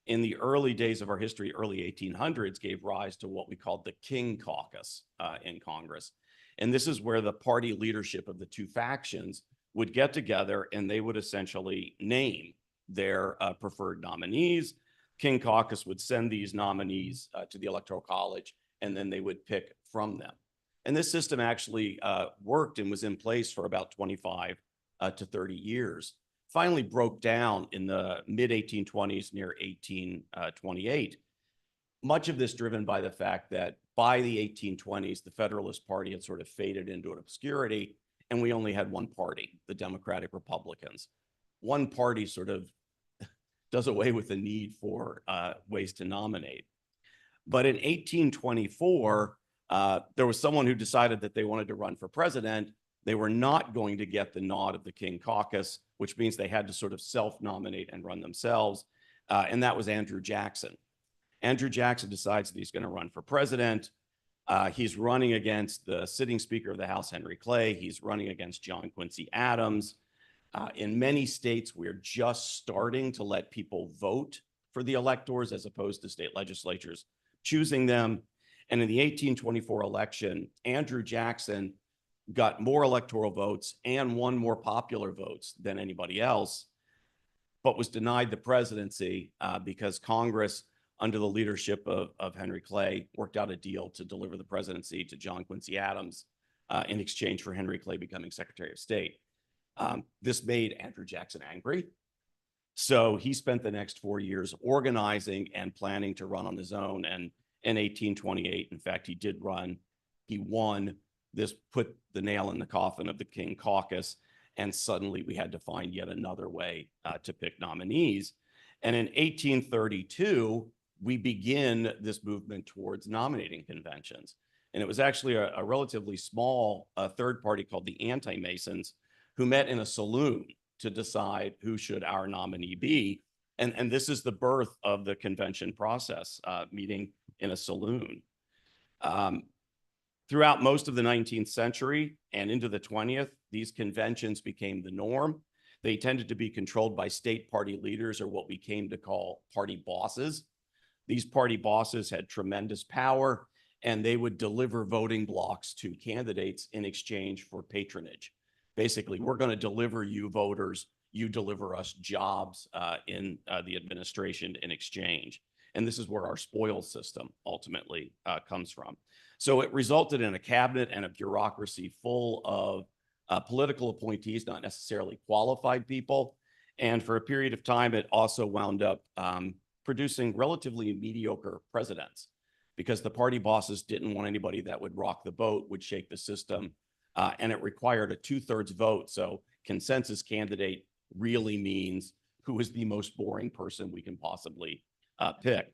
in the early days of our history, early 1800s, gave rise to what we called the King Caucus in Congress. And this is where the party leadership of the two factions would get together and they would essentially name their preferred nominees. King Caucus would send these nominees to the Electoral College, and then they would pick from them. And this system actually worked and was in place for about 25 to 30 years. Finally broke down in the mid 1820s, near 1828. Much of this driven by the fact that by the 1820s, the Federalist Party had sort of faded into obscurity, and we only had one party, the Democratic Republicans. One party sort of does away with the need for ways to nominate. But in 1824, there was someone who decided that they wanted to run for president. They were not going to get the nod of the King Caucus, which means they had to sort of self-nominate and run themselves. And that was Andrew Jackson. Andrew Jackson decides that he's going to run for president. He's running against the sitting Speaker of the House, Henry Clay. He's running against John Quincy Adams. In many states, we're just starting to let people vote for the electors as opposed to state legislatures choosing them. And in the 1824 election, Andrew Jackson got more electoral votes and won more popular votes than anybody else, but was denied the presidency because Congress, under the leadership of Henry Clay, worked out a deal to deliver the presidency to John Quincy Adams in exchange for Henry Clay becoming Secretary of State. This made Andrew Jackson angry. So he spent the next 4 years organizing and planning to run on his own. And in 1828, in fact, he did run. He won. This put the nail in the coffin of the King Caucus. And suddenly we had to find yet another way to pick nominees. And in 1832, we begin this movement towards nominating conventions. And it was actually a relatively small third party called the Anti-Masons, who met in a saloon to decide who should our nominee be. And this is the birth of the convention process, meeting in a saloon. Throughout most of the 19th century and into the 20th, these conventions became the norm. They tended to be controlled by state party leaders, or what we came to call party bosses. These party bosses had tremendous power, and they would deliver voting blocks to candidates in exchange for patronage. Basically, we're going to deliver you voters, you deliver us jobs in the administration in exchange. And this is where our spoils system ultimately comes from. So it resulted in a cabinet and a bureaucracy full of political appointees, not necessarily qualified people. And for a period of time, it also wound up producing relatively mediocre presidents, because the party bosses didn't want anybody that would rock the boat, would shake the system. And it required a 2/3 vote. So consensus candidate really means who is the most boring person we can possibly pick.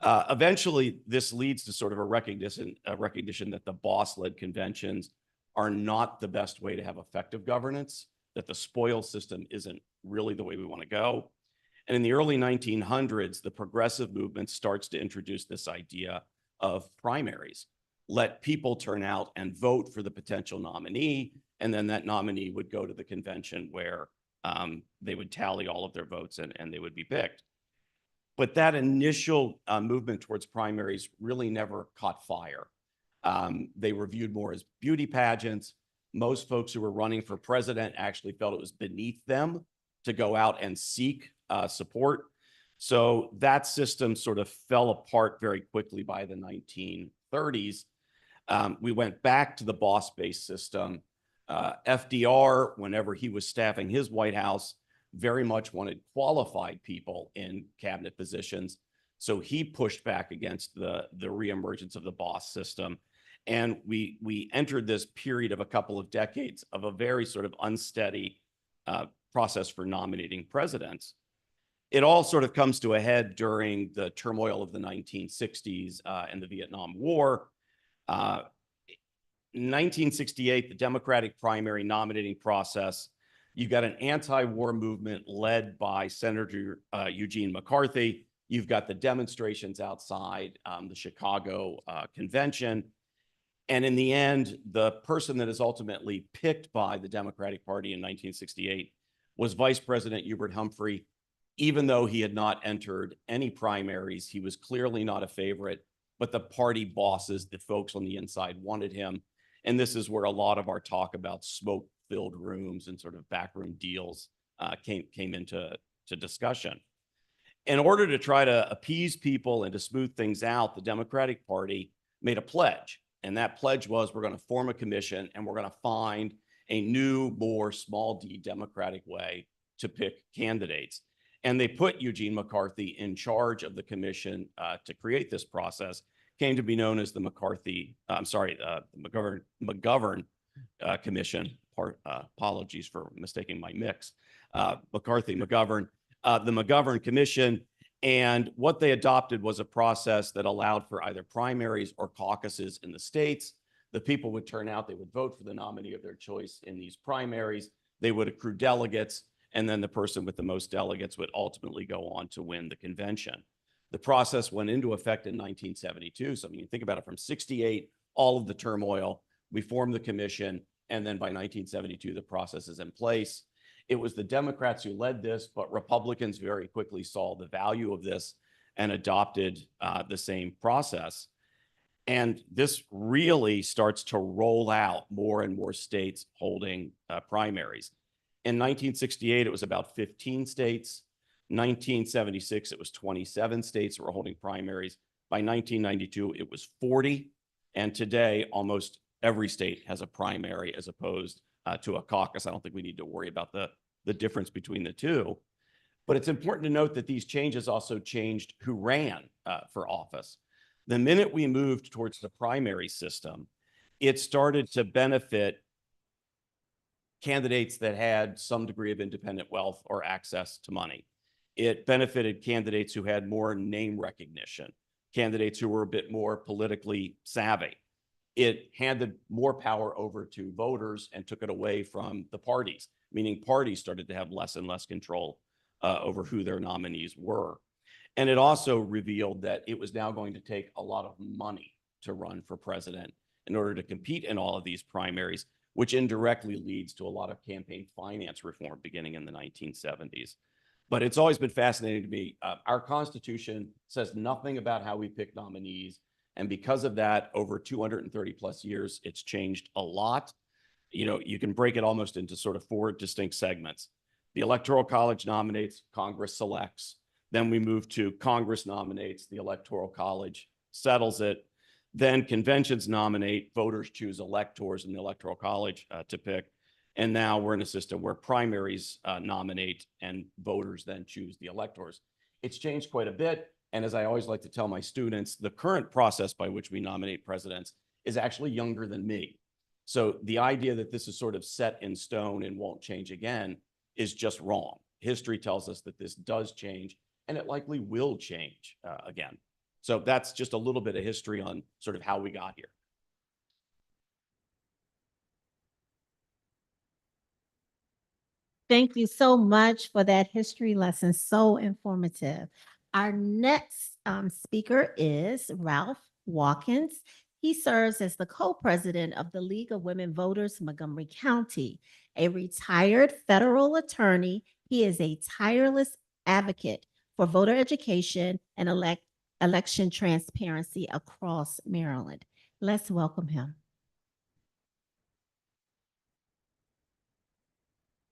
Eventually, this leads to sort of a recognition that the boss-led conventions are not the best way to have effective governance, that the spoil system isn't really the way we want to go. And in the early 1900s, the progressive movement starts to introduce this idea of primaries. Let people turn out and vote for the potential nominee, and then that nominee would go to the convention where they would tally all of their votes and they would be picked. But that initial movement towards primaries really never caught fire. They were viewed more as beauty pageants. Most folks who were running for president actually felt it was beneath them to go out and seek support. So that system sort of fell apart very quickly by the 1930s. We went back to the boss-based system. FDR, whenever he was staffing his White House, very much wanted qualified people in cabinet positions. So he pushed back against the reemergence of the boss system. And we entered this period of a couple of decades of a very sort of unsteady process for nominating presidents. It all sort of comes to a head during the turmoil of the 1960s and the Vietnam War. In 1968, the Democratic primary nominating process, you've got an anti-war movement led by Senator Eugene McCarthy. You've got the demonstrations outside the Chicago convention. And in the end, the person that is ultimately picked by the Democratic Party in 1968 was Vice President Hubert Humphrey. Even though he had not entered any primaries, he was clearly not a favorite, but the party bosses, the folks on the inside, wanted him. And this is where a lot of our talk about smoke-filled rooms and sort of backroom deals came into discussion. In order to try to appease people and to smooth things out, the Democratic Party made a pledge. And that pledge was, we're going to form a commission and we're going to find a new, more small d democratic way to pick candidates. And they put Eugene McCarthy in charge of the commission to create this process. Came to be known as the McGovern Commission. Apologies for mistaking my mix. McCarthy-McGovern, the McGovern Commission. And what they adopted was a process that allowed for either primaries or caucuses in the states. The people would turn out, they would vote for the nominee of their choice in these primaries. They would accrue delegates, and then the person with the most delegates would ultimately go on to win the convention. The process went into effect in 1972. So I mean, you think about it, from 68, all of the turmoil, we formed the commission, and then by 1972, the process is in place. It was the Democrats who led this, but Republicans very quickly saw the value of this and adopted the same process. And this really starts to roll out more and more states holding primaries. In 1968, it was about 15 states. 1976, it was 27 states that were holding primaries. By 1992, it was 40. And today, almost every state has a primary as opposed to a caucus. I don't think we need to worry about the difference between the two. But it's important to note that these changes also changed who ran for office. The minute we moved towards the primary system, it started to benefit candidates that had some degree of independent wealth or access to money. It benefited candidates who had more name recognition, candidates who were a bit more politically savvy. It handed more power over to voters and took it away from the parties, meaning parties started to have less and less control over who their nominees were. And it also revealed that it was now going to take a lot of money to run for president in order to compete in all of these primaries, which indirectly leads to a lot of campaign finance reform beginning in the 1970s. But it's always been fascinating to me. Our Constitution says nothing about how we pick nominees. And because of that, over 230 plus years, it's changed a lot. You know, you can break it almost into sort of 4 distinct segments. The Electoral College nominates, Congress selects. Then we move to Congress nominates, the Electoral College settles it. Then conventions nominate, voters choose electors in the Electoral College to pick. And now we're in a system where primaries nominate and voters then choose the electors. It's changed quite a bit. And as I always like to tell my students, the current process by which we nominate presidents is actually younger than me. So the idea that this is sort of set in stone and won't change again is just wrong. History tells us that this does change, and it likely will change again. So that's just a little bit of history on sort of how we got here. Thank you so much for that history lesson. So informative. Our next speaker is Ralph Watkins. He serves as the co-president of the League of Women Voters, Montgomery County. A retired federal attorney, he is a tireless advocate for voter education and election transparency across Maryland. Let's welcome him.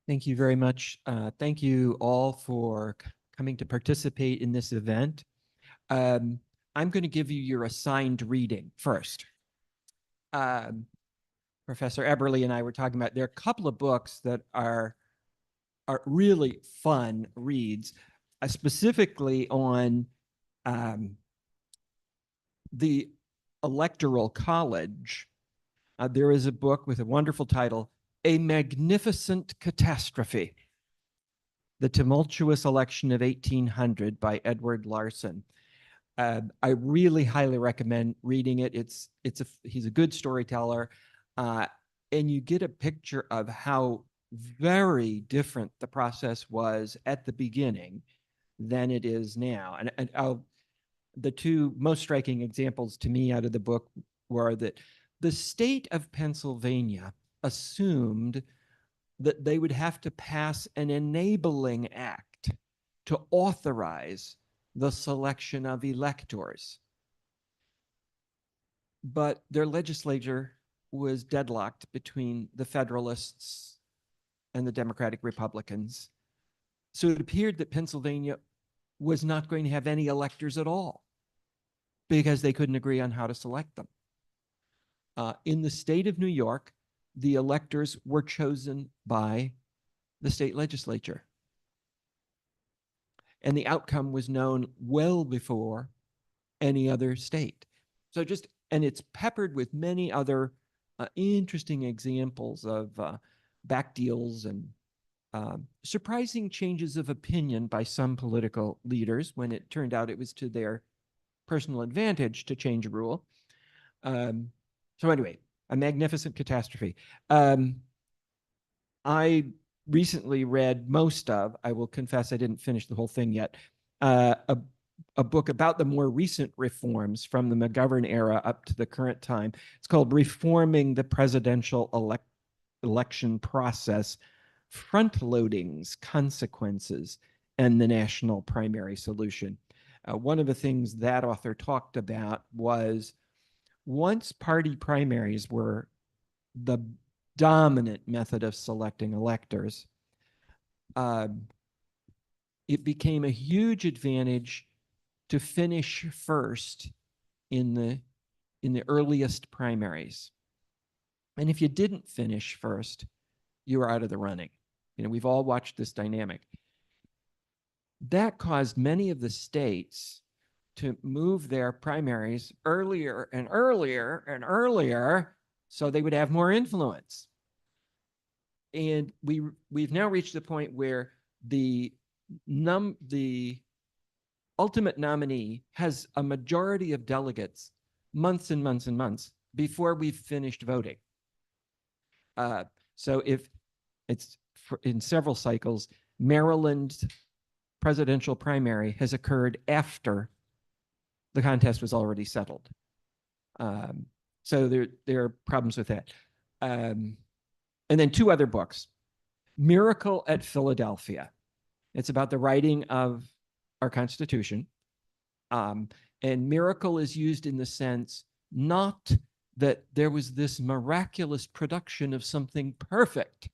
Thank you very much. Thank you all for coming to participate in this event. I'm going to give you your assigned reading first. Professor Eberly and I were talking about, there are a couple of books that are really fun reads, specifically on the Electoral College. There is a book with a wonderful title, A Magnificent Catastrophe: The Tumultuous Election of 1800 by Edward Larson. I really highly recommend reading it. He's a good storyteller, and you get a picture of how very different the process was at the beginning than it is now. And the two most striking examples to me out of the book were that the state of Pennsylvania assumed that they would have to pass an enabling act to authorize the selection of electors. But their legislature was deadlocked between the Federalists and the Democratic Republicans. So it appeared that Pennsylvania was not going to have any electors at all because they couldn't agree on how to select them. In the state of New York, the electors were chosen by the state legislature. And the outcome was known well before any other state. So and it's peppered with many other interesting examples of back deals and surprising changes of opinion by some political leaders when it turned out it was to their personal advantage to change a rule. So anyway, a magnificent catastrophe. I recently read most of, I will confess I didn't finish the whole thing yet, a book about the more recent reforms from the McGovern era up to the current time. It's called Reforming the Presidential Election Process, Front-Loadings, Consequences, and the National Primary Solution. One of the things that author talked about was once party primaries were the dominant method of selecting electors, it became a huge advantage to finish first in the earliest primaries. And if you didn't finish first, you were out of the running. You know, we've all watched this dynamic. That caused many of the states to move their primaries earlier and earlier and earlier so they would have more influence. And we've now reached the point where the ultimate nominee has a majority of delegates months and months and months before we've finished voting. So if it's in several cycles, Maryland's presidential primary has occurred after the contest was already settled. So there are problems with that. And then two other books. Miracle at Philadelphia. It's about the writing of our Constitution. And miracle is used in the sense not that there was this miraculous production of something perfect,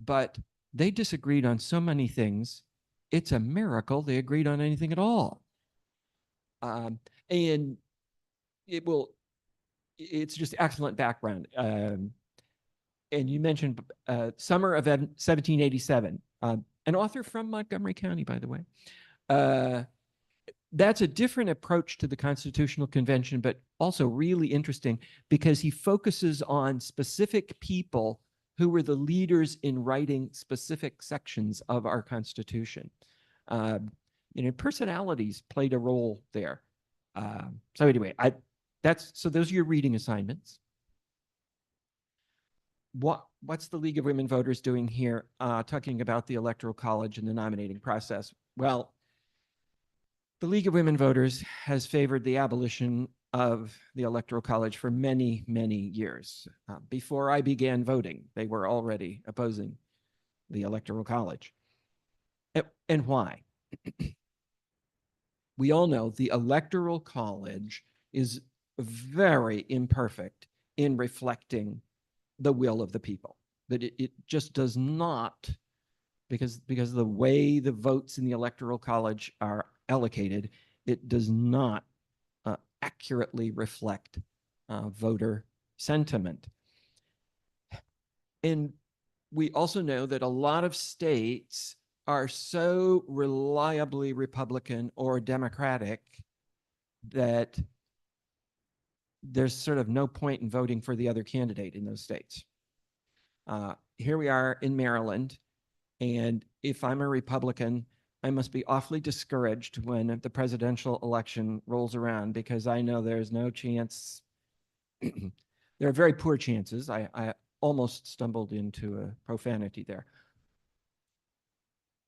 but they disagreed on so many things. It's a miracle they agreed on anything at all. And it's just excellent background. And you mentioned summer of 1787, an author from Montgomery County, by the way. That's a different approach to the Constitutional Convention, but also really interesting because he focuses on specific people who were the leaders in writing specific sections of our Constitution. Personalities played a role there. So anyway, so those are your reading assignments. What's the League of Women Voters doing here, talking about the Electoral College and the nominating process? Well, the League of Women Voters has favored the abolition of the Electoral College for many, many years. Before I began voting, they were already opposing the Electoral College. And why? We all know the Electoral College is very imperfect in reflecting the will of the people. That it just does not, because of the way the votes in the Electoral College are allocated, it does not accurately reflect voter sentiment. And we also know that a lot of states are so reliably Republican or Democratic that there's sort of no point in voting for the other candidate in those states. Here we are in Maryland, and if I'm a Republican, I must be awfully discouraged when the presidential election rolls around because I know there's no chance. There are very poor chances. I almost stumbled into a profanity there.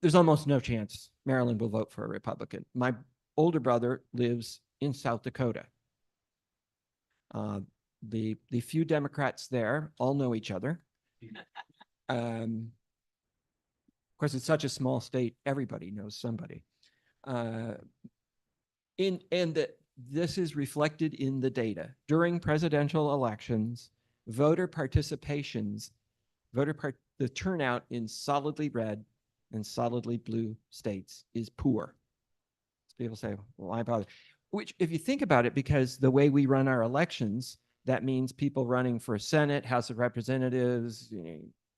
There's almost no chance Maryland will vote for a Republican. My older brother lives in South Dakota. The few Democrats there all know each other. Of course, it's such a small state, everybody knows somebody. This is reflected in the data. During presidential elections, the turnout in solidly red and solidly blue states is poor. So people say, well, why bother? Which, if you think about it, because the way we run our elections, that means people running for Senate, House of Representatives,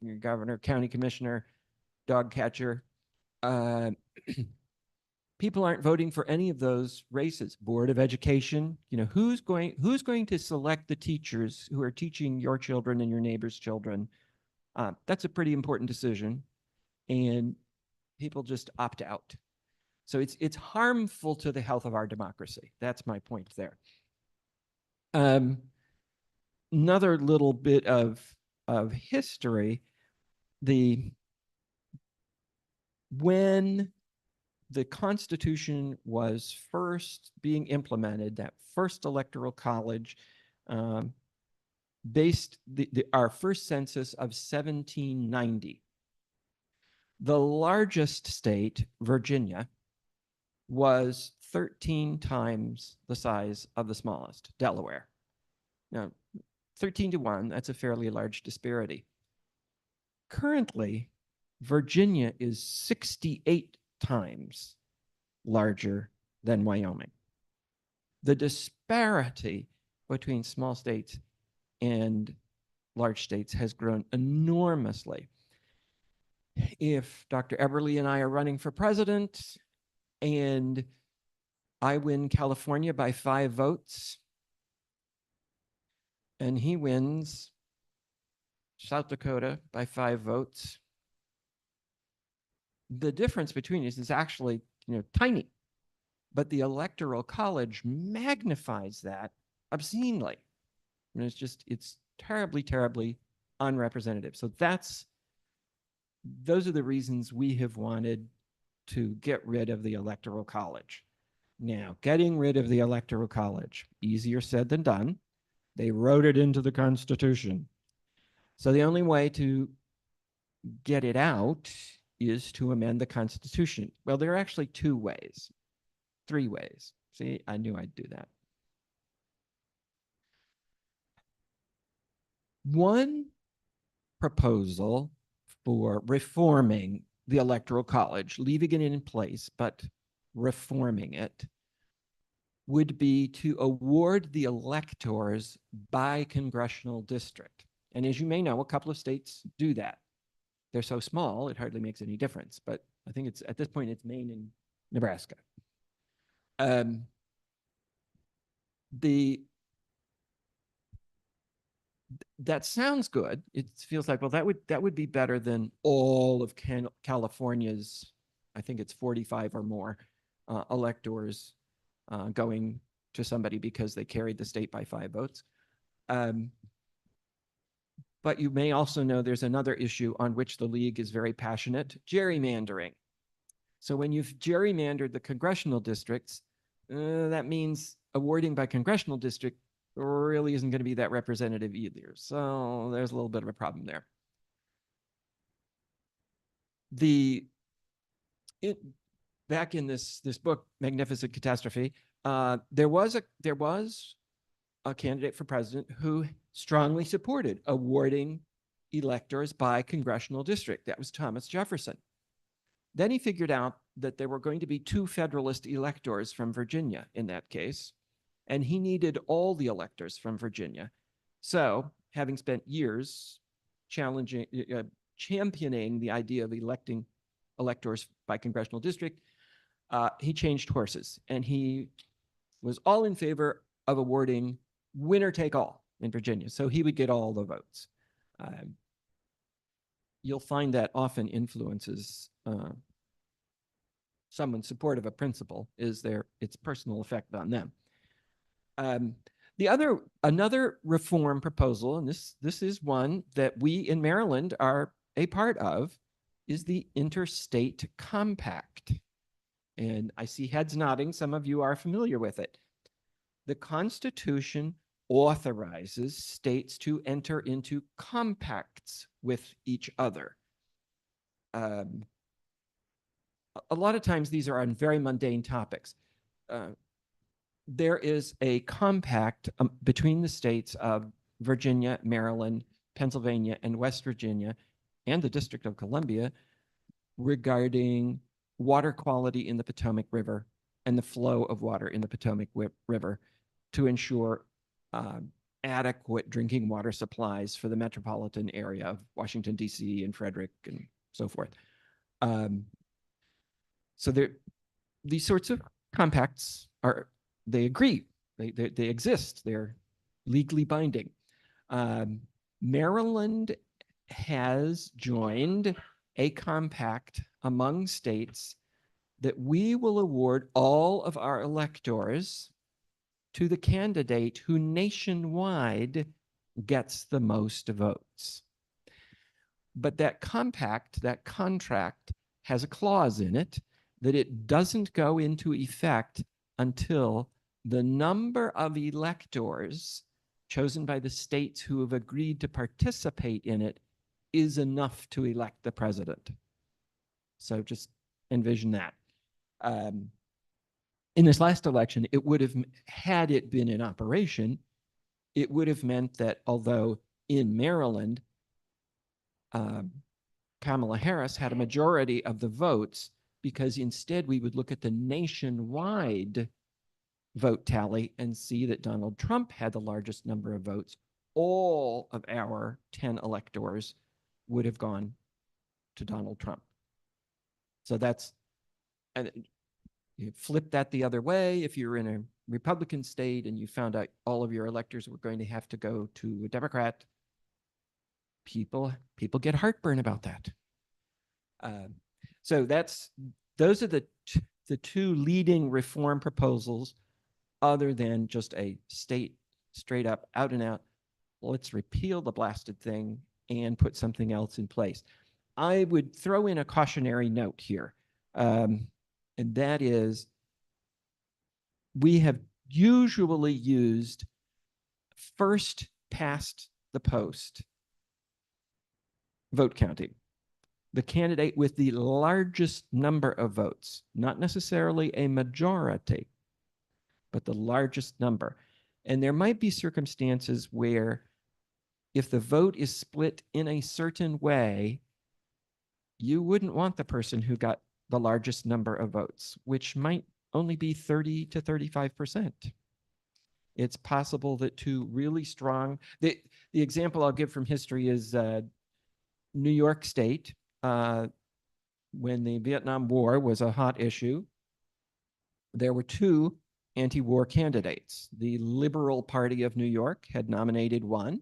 your governor, county commissioner, dog catcher. People aren't voting for any of those races. Board of Education, who's going to select the teachers who are teaching your children and your neighbors' children? That's a pretty important decision, and people just opt out. So it's harmful to the health of our democracy. That's my point there. Another little bit of history. When the Constitution was first being implemented, that first electoral college, based our first census of 1790. The largest state, Virginia, was 13 times the size of the smallest, Delaware. Now, 13-1, that's a fairly large disparity. Currently, Virginia is 68 times larger than Wyoming. The disparity between small states and large states has grown enormously. If Dr. Eberly and I are running for president and I win California by 5 votes and he wins South Dakota by 5 votes, the difference between us is actually, tiny, but the Electoral College magnifies that obscenely. And it's terribly, terribly unrepresentative. So those are the reasons we have wanted to get rid of the Electoral College. Now, getting rid of the Electoral College, easier said than done. They wrote it into the Constitution. So the only way to get it out is to amend the Constitution. Well, there are actually 3 ways. See, I knew I'd do that. One proposal for reforming the Electoral College, leaving it in place, but reforming it, would be to award the electors by congressional district. And as you may know, a couple of states do that. They're so small, it hardly makes any difference. But I think at this point, it's Maine and Nebraska. That sounds good. It feels like, well, that would be better than all of California's, I think it's 45 or more electors going to somebody because they carried the state by 5 votes. But you may also know there's another issue on which the League is very passionate: gerrymandering. So when you've gerrymandered the congressional districts, that means awarding by congressional district really isn't going to be that representative either. So there's a little bit of a problem there. Back in this book, Magnificent Catastrophe, there was a candidate for president who strongly supported awarding electors by congressional district. That was Thomas Jefferson. Then he figured out that there were going to be 2 Federalist electors from Virginia in that case, and he needed all the electors from Virginia. So, having spent years championing the idea of electing electors by congressional district, he changed horses, and he was all in favor of awarding winner take all in Virginia. So he would get all the votes. You'll find that often influences someone's support of a principle is its personal effect on them. Another reform proposal, and this is one that we in Maryland are a part of, is the Interstate Compact. And I see heads nodding. Some of you are familiar with it. The Constitution authorizes states to enter into compacts with each other. A lot of times these are on very mundane topics. There is a compact between the states of Virginia, Maryland, Pennsylvania, and West Virginia, and the District of Columbia regarding water quality in the Potomac River and the flow of water in the Potomac River to ensure adequate drinking water supplies for the metropolitan area of Washington, D.C. and Frederick and so forth. So these sorts of compacts they agree, they exist, they're legally binding. Maryland has joined a compact among states that we will award all of our electors to the candidate who nationwide gets the most votes. But that compact, that contract, has a clause in it that it doesn't go into effect until the number of electors chosen by the states who have agreed to participate in it is enough to elect the president. So just envision that. In this last election, it would have, had it been in operation, it would have meant that although in Maryland, Kamala Harris had a majority of the votes, because instead we would look at the nationwide vote tally and see that Donald Trump had the largest number of votes. All of our 10 electors would have gone to Donald Trump. So that's, and you flip that the other way. If you're in a Republican state and you found out all of your electors were going to have to go to a Democrat, people get heartburn about that. So those are the two leading reform proposals, other than just a state straight up, out and out, let's repeal the blasted thing and put something else in place. I would throw in a cautionary note here, and that is, we have usually used first past the post vote counting. The candidate with the largest number of votes, not necessarily a majority, but the largest number. And there might be circumstances where if the vote is split in a certain way, you wouldn't want the person who got the largest number of votes, which might only be 30 to 35%. It's possible that two really strong, the example I'll give from history is New York State, when the Vietnam War was a hot issue, there were two anti-war candidates. The Liberal Party of New York had nominated one,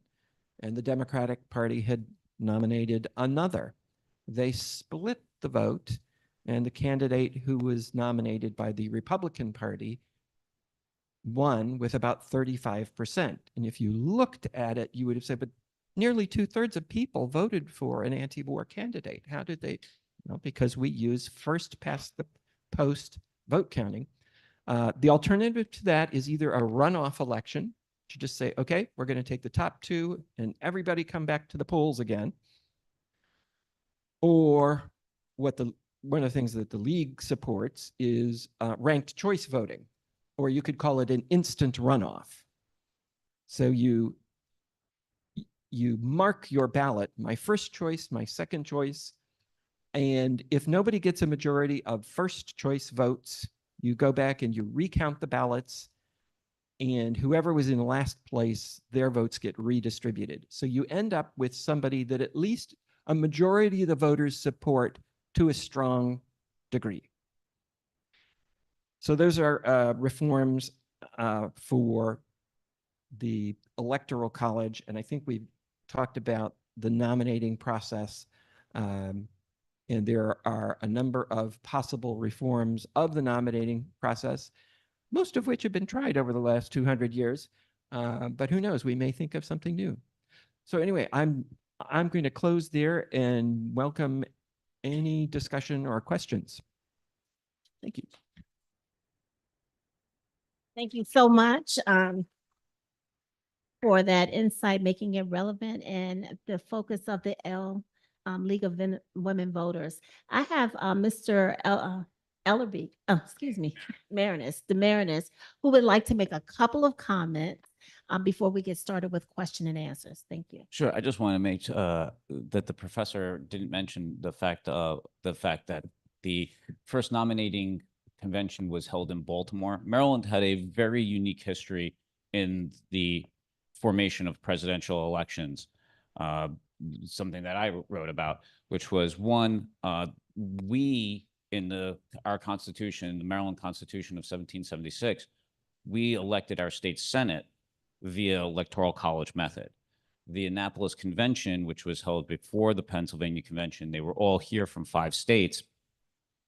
and the Democratic Party had nominated another. They split the vote, and the candidate who was nominated by the Republican Party won with about 35%. And if you looked at it, you would have said, but nearly 2/3 of people voted for an anti-war candidate. How did they? Well, because we use first past the post vote counting. The alternative to that is either a runoff election, to just say, okay, we're going to take the top two and everybody come back to the polls again. Or one of the things that the league supports is ranked choice voting, or you could call it an instant runoff. So you mark your ballot, my first choice, my second choice, and if nobody gets a majority of first choice votes, you go back and you recount the ballots, and whoever was in last place, their votes get redistributed. So you end up with somebody that at least a majority of the voters support to a strong degree. So those are reforms for the Electoral College, and I think we've talked about the nominating process, and there are a number of possible reforms of the nominating process, most of which have been tried over the last 200 years, but who knows, we may think of something new. So anyway, I'm going to close there and welcome any discussion or questions. Thank you. you. Thank you so much. for that insight, making it relevant and the focus of the League of Women Voters. I have Mr. Ellerby, excuse me, Marinus, who would like to make a couple of comments before we get started with question and answers. Thank you. Sure. I just want to make that the professor didn't mention the fact that the first nominating convention was held in Baltimore. Maryland had a very unique history in the formation of presidential elections. Something that I wrote about, which was one, we in our Constitution, the Maryland Constitution of 1776, we elected our state Senate via electoral college method. The Annapolis Convention, which was held before the Pennsylvania Convention, they were all here from 5 states,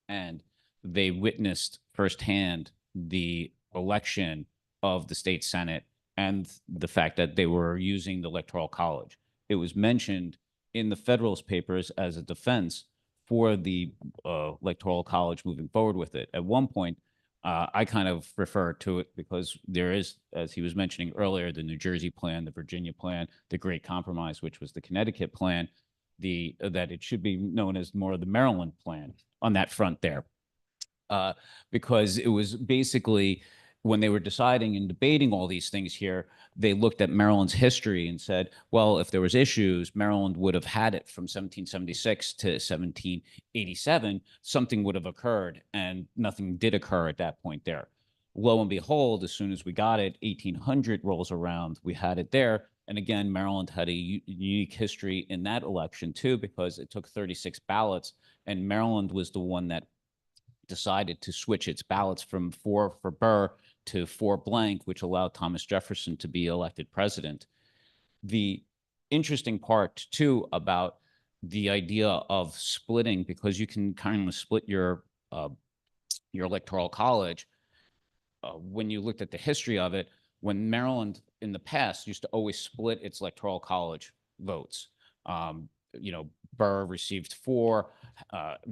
and they witnessed firsthand the election of the state Senate and the fact that they were using the electoral college. It was mentioned in the Federalist Papers as a defense for the electoral college moving forward with it. At one point, I kind of refer to it because there is, as he was mentioning earlier, the New Jersey plan, the Virginia plan, the Great Compromise, which was the Connecticut plan, that it should be known as more of the Maryland plan on that front there. Because it was basically, when they were deciding and debating all these things here, they looked at Maryland's history and said, well, if there was issues, Maryland would have had it from 1776 to 1787. Something would have occurred, and nothing did occur at that point there. Lo and behold, as soon as we got it, 1800 rolls around, we had it there. And again, Maryland had a unique history in that election too, because it took 36 ballots, and Maryland was the one that decided to switch its ballots from 4 for Burr to 4 blank, which allowed Thomas Jefferson to be elected president. The interesting part too about the idea of splitting, because you can kind of split your electoral college. When you looked at the history of it, when Maryland in the past used to always split its electoral college votes, Burr received 4,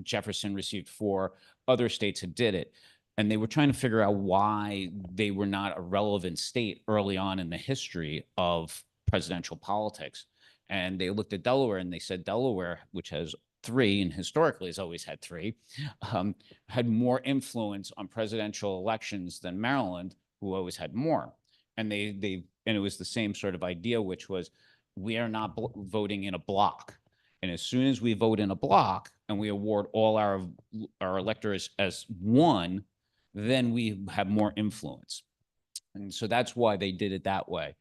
Jefferson received 4, other states had did it. And they were trying to figure out why they were not a relevant state early on in the history of presidential politics. And they looked at Delaware and they said Delaware, which has 3 and historically has always had 3, had more influence on presidential elections than Maryland, who always had more. And and it was the same sort of idea, which was we are not voting in a block. And as soon as we vote in a block and we award all our electors as one, then we have more influence. And so that's why they did it that way,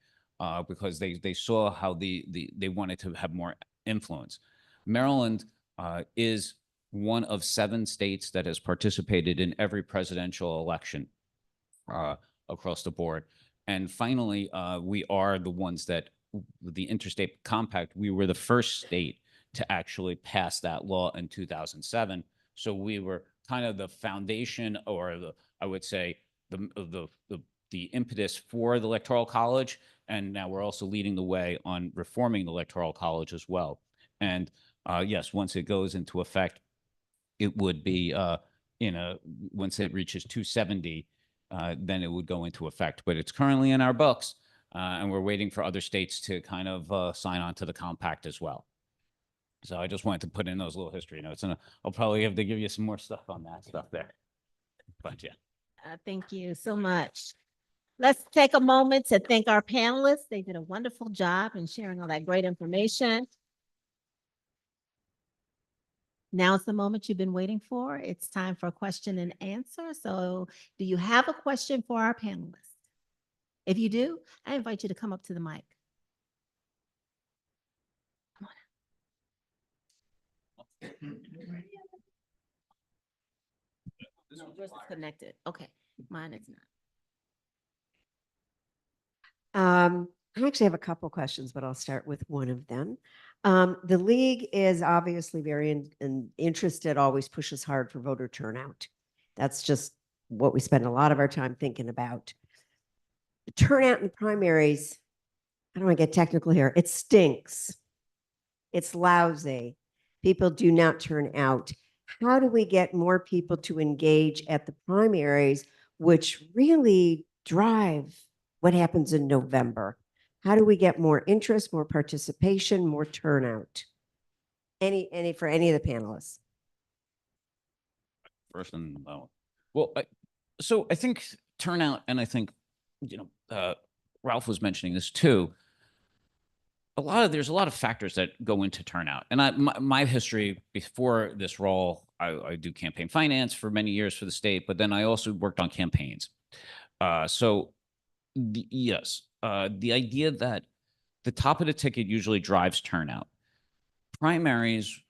because they saw how they wanted to have more influence. Maryland is one of 7 states that has participated in every presidential election across the board. And finally, we are the ones that, the Interstate Compact, we were the first state to actually pass that law in 2007. So we were kind of the foundation, or I would say the impetus for the Electoral College, and now we're also leading the way on reforming the Electoral College as well. And yes, once it goes into effect, it would be once it reaches 270, then it would go into effect. But it's currently in our books, and we're waiting for other states to kind of sign on to the compact as well. So I just wanted to put in those little history notes, and I'll probably have to give you some more stuff on that stuff there. But yeah. Thank you so much. Let's take a moment to thank our panelists. They did a wonderful job in sharing all that great information. Now is the moment you've been waiting for. It's time for a question and answer. So do you have a question for our panelists? If you do, I invite you to come up to the mic. No, yours is connected. Okay, mine is not. I actually have a couple questions, but I'll start with one of them. The league is obviously very interested, always pushes hard for voter turnout. That's just what we spend a lot of our time thinking about. The turnout in primaries, I don't want to get technical here, it stinks. It's lousy. People do not turn out. How do we get more people to engage at the primaries, which really drive what happens in November? How do we get more interest, more participation, more turnout? For any of the panelists? First and, well, so I think turnout, and I think, Ralph was mentioning this too. There's a lot of factors that go into turnout. And my history before this role, I do campaign finance for many years for the state, but then I also worked on campaigns. Yes, the idea that the top of the ticket usually drives turnout. Primaries,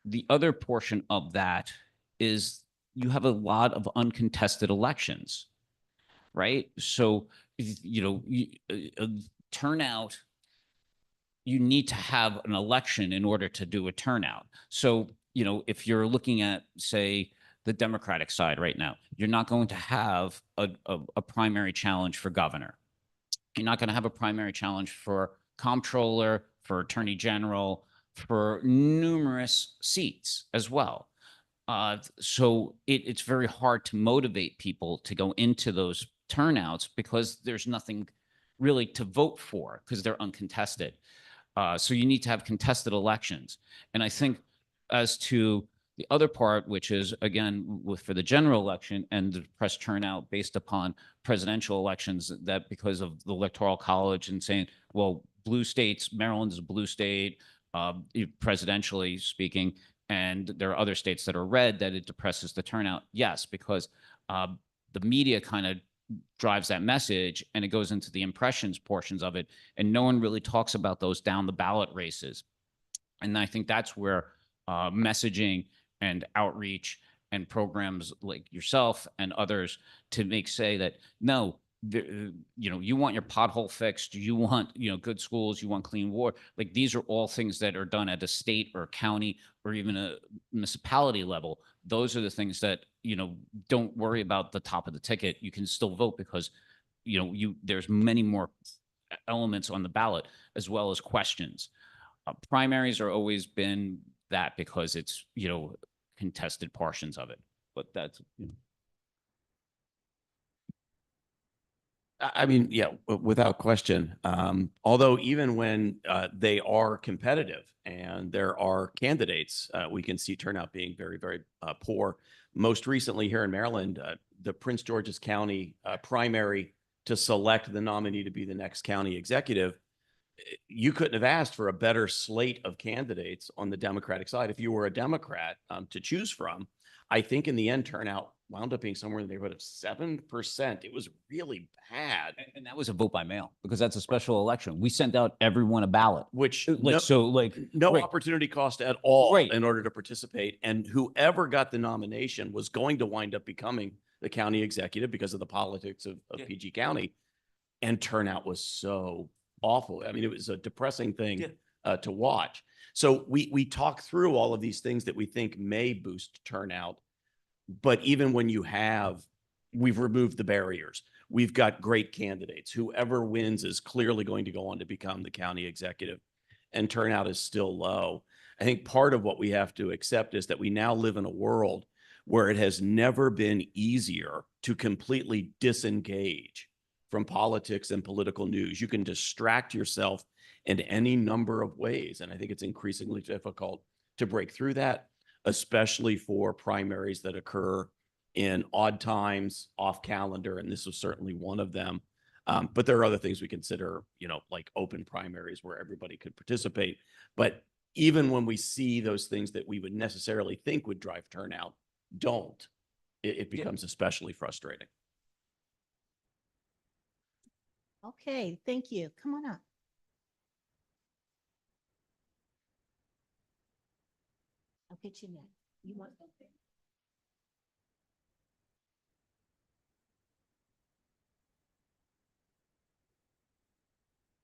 the other portion of that is you have a lot of uncontested elections, right? So, turnout, you need to have an election in order to do a turnout. So, if you're looking at, say, the Democratic side right now, you're not going to have a primary challenge for governor. You're not going to have a primary challenge for comptroller, for attorney general, for numerous seats as well. So it's very hard to motivate people to go into those turnouts because there's nothing really to vote for because they're uncontested. So you need to have contested elections. And I think as to the other part, which is, again, for the general election and the depressed turnout based upon presidential elections, that because of the Electoral College and saying, well, blue states, Maryland is a blue state, presidentially speaking, and there are other states that are red, that it depresses the turnout. Yes, because the media kind of drives that message and it goes into the impressions portions of it, and no one really talks about those down the ballot races. And I think that's where messaging and outreach and programs like yourself and others to say that, no, you want your pothole fixed, you want, good schools, you want clean water. Like, these are all things that are done at a state or county or even a municipality level. Those are the things that, don't worry about the top of the ticket. You can still vote because, there's many more elements on the ballot as well as questions. Primaries are always been that because it's, contested portions of it, but that's, I mean, yeah, without question. Although even when they are competitive and there are candidates, we can see turnout being very, very poor. Most recently here in Maryland, the Prince George's County primary to select the nominee to be the next county executive, you couldn't have asked for a better slate of candidates on the Democratic side. If you were a Democrat to choose from, I think in the end turnout wound up being somewhere in the neighborhood of 7%. It was really bad. and that was a vote by mail because that's a special election. We sent out everyone a ballot, Which no right. opportunity cost at all Right. in order to participate. And whoever got the nomination was going to wind up becoming the county executive because of the politics of PG County. And turnout was so awful. I mean, it was a depressing thing to watch. So we talk through all of these things that we think may boost turnout. But even when we've removed the barriers, we've got great candidates. Whoever wins is clearly going to go on to become the county executive, and turnout is still low. I think part of what we have to accept is that we now live in a world where it has never been easier to completely disengage from politics and political news. You can distract yourself in any number of ways. And I think it's increasingly difficult to break through that, especially for primaries that occur in odd times, off calendar, and this was certainly one of them. But there are other things we consider, like open primaries where everybody could participate. But even when we see those things that we would necessarily think would drive turnout, don't, it becomes especially frustrating. Okay, thank you. Come on up. I'll get you next. You want something?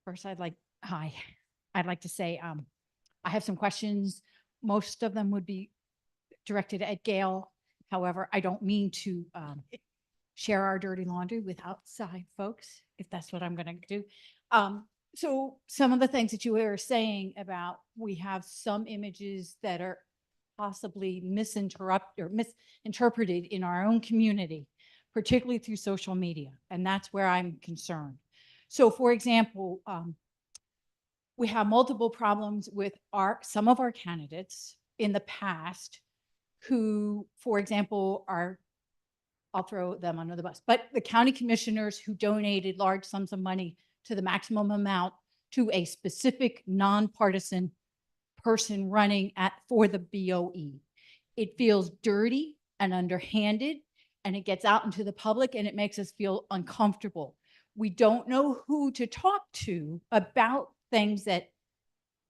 First, I'd like to say, I have some questions. Most of them would be directed at Gail. However, I don't mean to share our dirty laundry with outside folks, if that's what I'm going to do. So some of the things that you were saying about, we have some images that are possibly misinterpreted in our own community, particularly through social media. And that's where I'm concerned. So for example, we have multiple problems with some of our candidates in the past who, for example, I'll throw them under the bus, but the county commissioners who donated large sums of money to the maximum amount to a specific nonpartisan person running for the BOE. It feels dirty and underhanded, and it gets out into the public, and it makes us feel uncomfortable. We don't know who to talk to about things that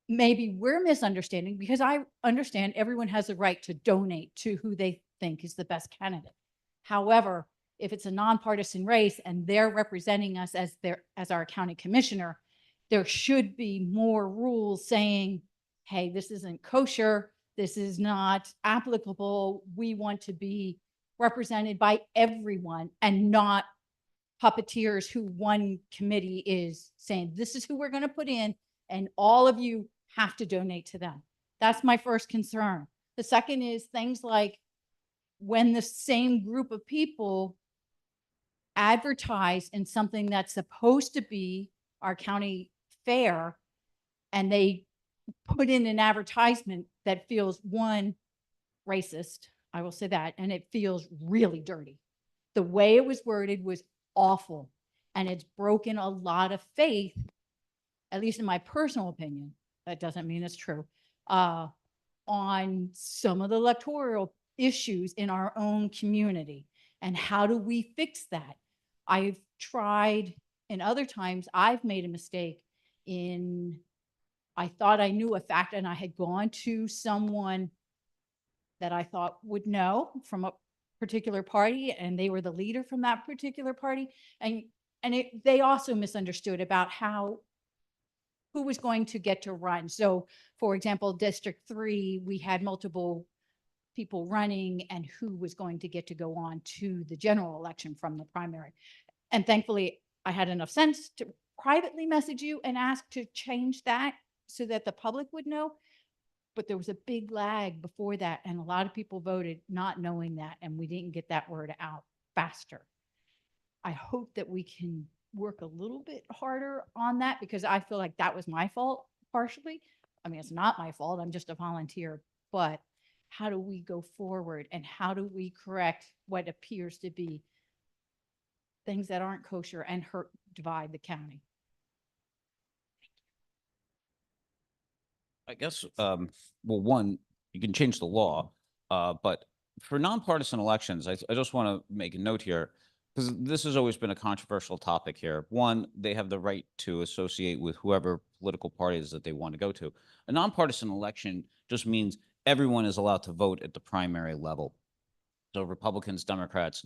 maybe we're misunderstanding, because I understand everyone has a right to donate to who they think is the best candidate. However, if it's a nonpartisan race and they're representing us as our county commissioner, there should be more rules saying, hey, this isn't kosher, this is not applicable. We want to be represented by everyone and not puppeteers who one committee is saying, this is who we're going to put in, and all of you have to donate to them. That's my first concern. The second is things like when the same group of people advertise in something that's supposed to be our county fair, and they put in an advertisement that feels, one, racist, I will say that, and it feels really dirty. The way it was worded was awful, and it's broken a lot of faith, at least in my personal opinion. That doesn't mean it's true, on some of the electoral issues in our own community. And how do we fix that? I've tried, in other times, I've made a mistake I thought I knew a fact, and I had gone to someone that I thought would know from a particular party, and they were the leader from that particular party. And they also misunderstood about who was going to get to run. So for example, District 3, we had multiple people running, and who was going to get to go on to the general election from the primary. And thankfully I had enough sense to privately message you and ask to change that so that the public would know. But there was a big lag before that, and a lot of people voted not knowing that, and we didn't get that word out faster. I hope that we can work a little bit harder on that, because I feel like that was my fault partially. I mean, it's not my fault, I'm just a volunteer, but how do we go forward, and how do we correct what appears to be things that aren't kosher and divide the county? I guess, well, one, you can change the law, but for nonpartisan elections, I just want to make a note here, because this has always been a controversial topic here. One, they have the right to associate with whoever political parties that they want to go to. A nonpartisan election just means everyone is allowed to vote at the primary level. So Republicans, Democrats,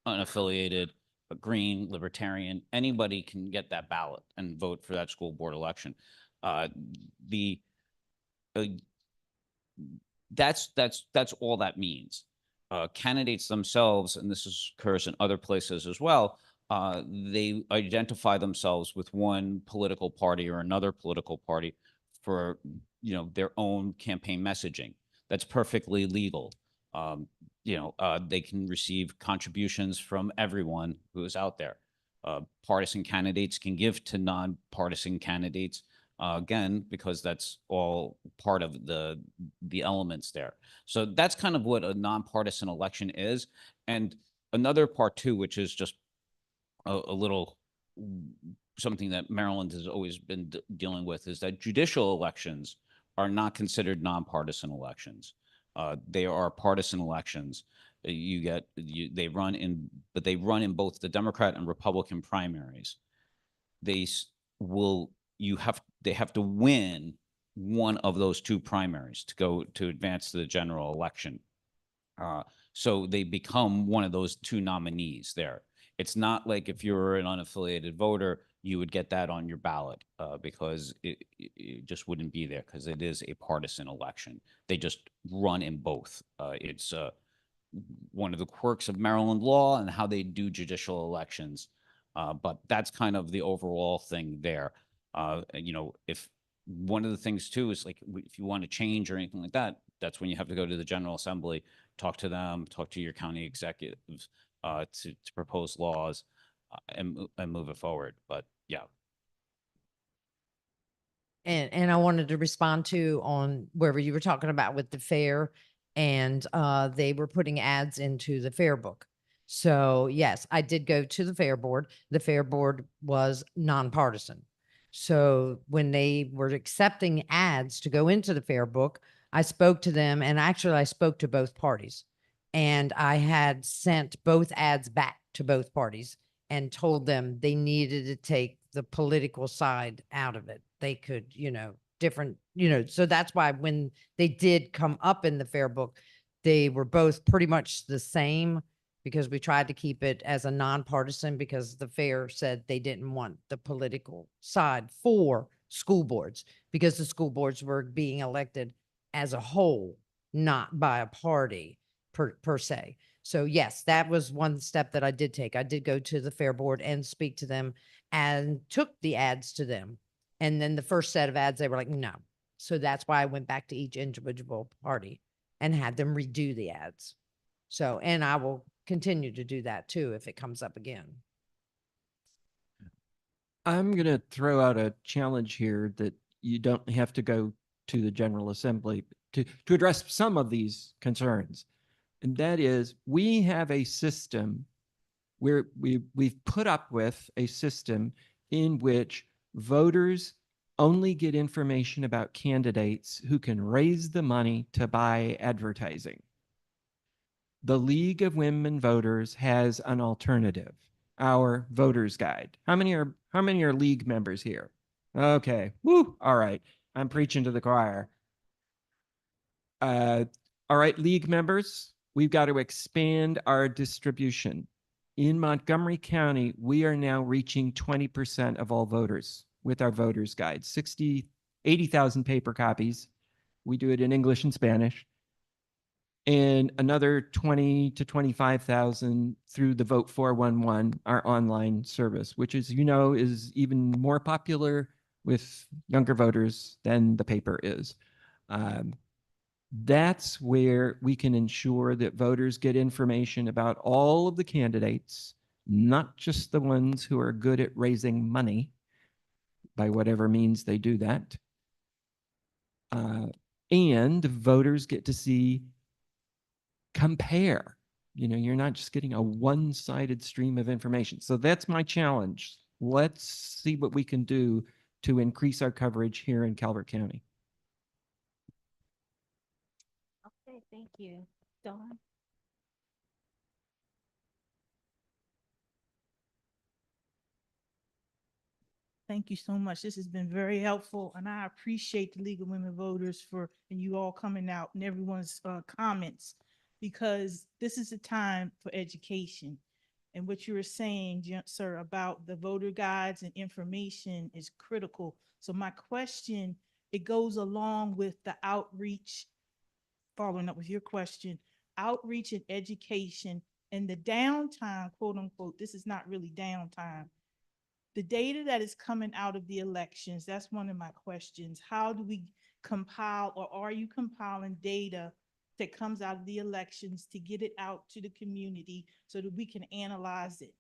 unaffiliated, but Green, Libertarian, anybody can get that ballot and vote for that school board election. That's all that means. Candidates themselves, and this occurs in other places as well, they identify themselves with one political party or another political party for, their own campaign messaging. That's perfectly legal. They can receive contributions from everyone who is out there. Partisan candidates can give to nonpartisan candidates, again, because that's all part of the elements there. So that's kind of what a nonpartisan election is. And another part too, which is just a little something that Maryland has always been dealing with, is that judicial elections are not considered nonpartisan elections. They are partisan elections. They run in both the Democrat and Republican primaries. They have to win one of those two primaries to advance to the general election. So they become one of those two nominees there. It's not like if you're an unaffiliated voter, you would get that on your ballot, because it just wouldn't be there, because it is a partisan election. They just run in both. It's one of the quirks of Maryland law and how they do judicial elections. But that's kind of the overall thing there. If one of the things too is like, if you want to change or anything like that, that's when you have to go to the General Assembly, talk to them, talk to your county executives, to propose laws, and move it forward. But yeah. and I wanted to respond to on wherever you were talking about with the fair, and they were putting ads into the fair book. So yes, I did go to the fair board. The fair board was nonpartisan. So when they were accepting ads to go into the fair book, I spoke to them, and actually I spoke to both parties. And I had sent both ads back to both parties and told them they needed to take the political side out of it. They could, different, so that's why when they did come up in the fair book, they were both pretty much the same, because we tried to keep it as a nonpartisan, because the fair said they didn't want the political side for school boards, because the school boards were being elected as a whole, not by a party per se. So yes, that was one step that I did take. I did go to the fair board and speak to them and took the ads to them. And then the first set of ads, they were like, no. So that's why I went back to each individual party and had them redo the ads. So, and I will continue to do that too if it comes up again. I'm going to throw out a challenge here that you don't have to go to the General Assembly to address some of these concerns. And that is, we have a system where we've put up with a system in which voters only get information about candidates who can raise the money to buy advertising. The League of Women Voters has an alternative, our voters guide. How many are league members here? Okay. Woo. All right. I'm preaching to the choir. All right, league members, we've got to expand our distribution. In Montgomery County, we are now reaching 20% of all voters with our voters guide, 80,000 paper copies. We do it in English and Spanish. And another 20 to 25,000 through the Vote 411, our online service, which is even more popular with younger voters than the paper is. That's where we can ensure that voters get information about all of the candidates, not just the ones who are good at raising money by whatever means they do that. And voters get to compare. You're not just getting a one-sided stream of information. So that's my challenge. Let's see what we can do to increase our coverage here in Calvert County. Okay, thank you. Dawn? Thank you so much. This has been very helpful, and I appreciate the League of Women Voters and you all coming out and everyone's comments, because this is a time for education. And what you were saying, sir, about the voter guides and information is critical. So my question, it goes along with the outreach, following up with your question, outreach and education and the downtime, quote unquote, this is not really downtime. The data that is coming out of the elections, that's one of my questions. How do we compile, or are you compiling data that comes out of the elections to get it out to the community so that we can analyze it?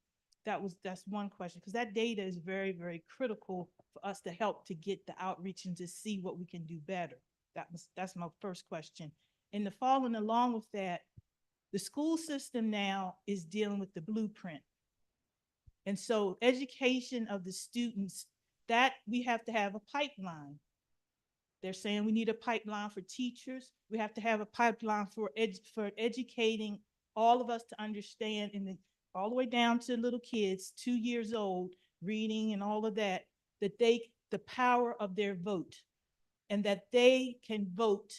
That's one question, because that data is very, very critical for us to help to get the outreach and to see what we can do better. That's my first question. And the following along with that, the school system now is dealing with the blueprint. And so education of the students, that we have to have a pipeline. They're saying we need a pipeline for teachers. We have to have a pipeline for educating all of us to understand, all the way down to little kids, 2 years old, reading and all of that, the power of their vote, and that they can vote,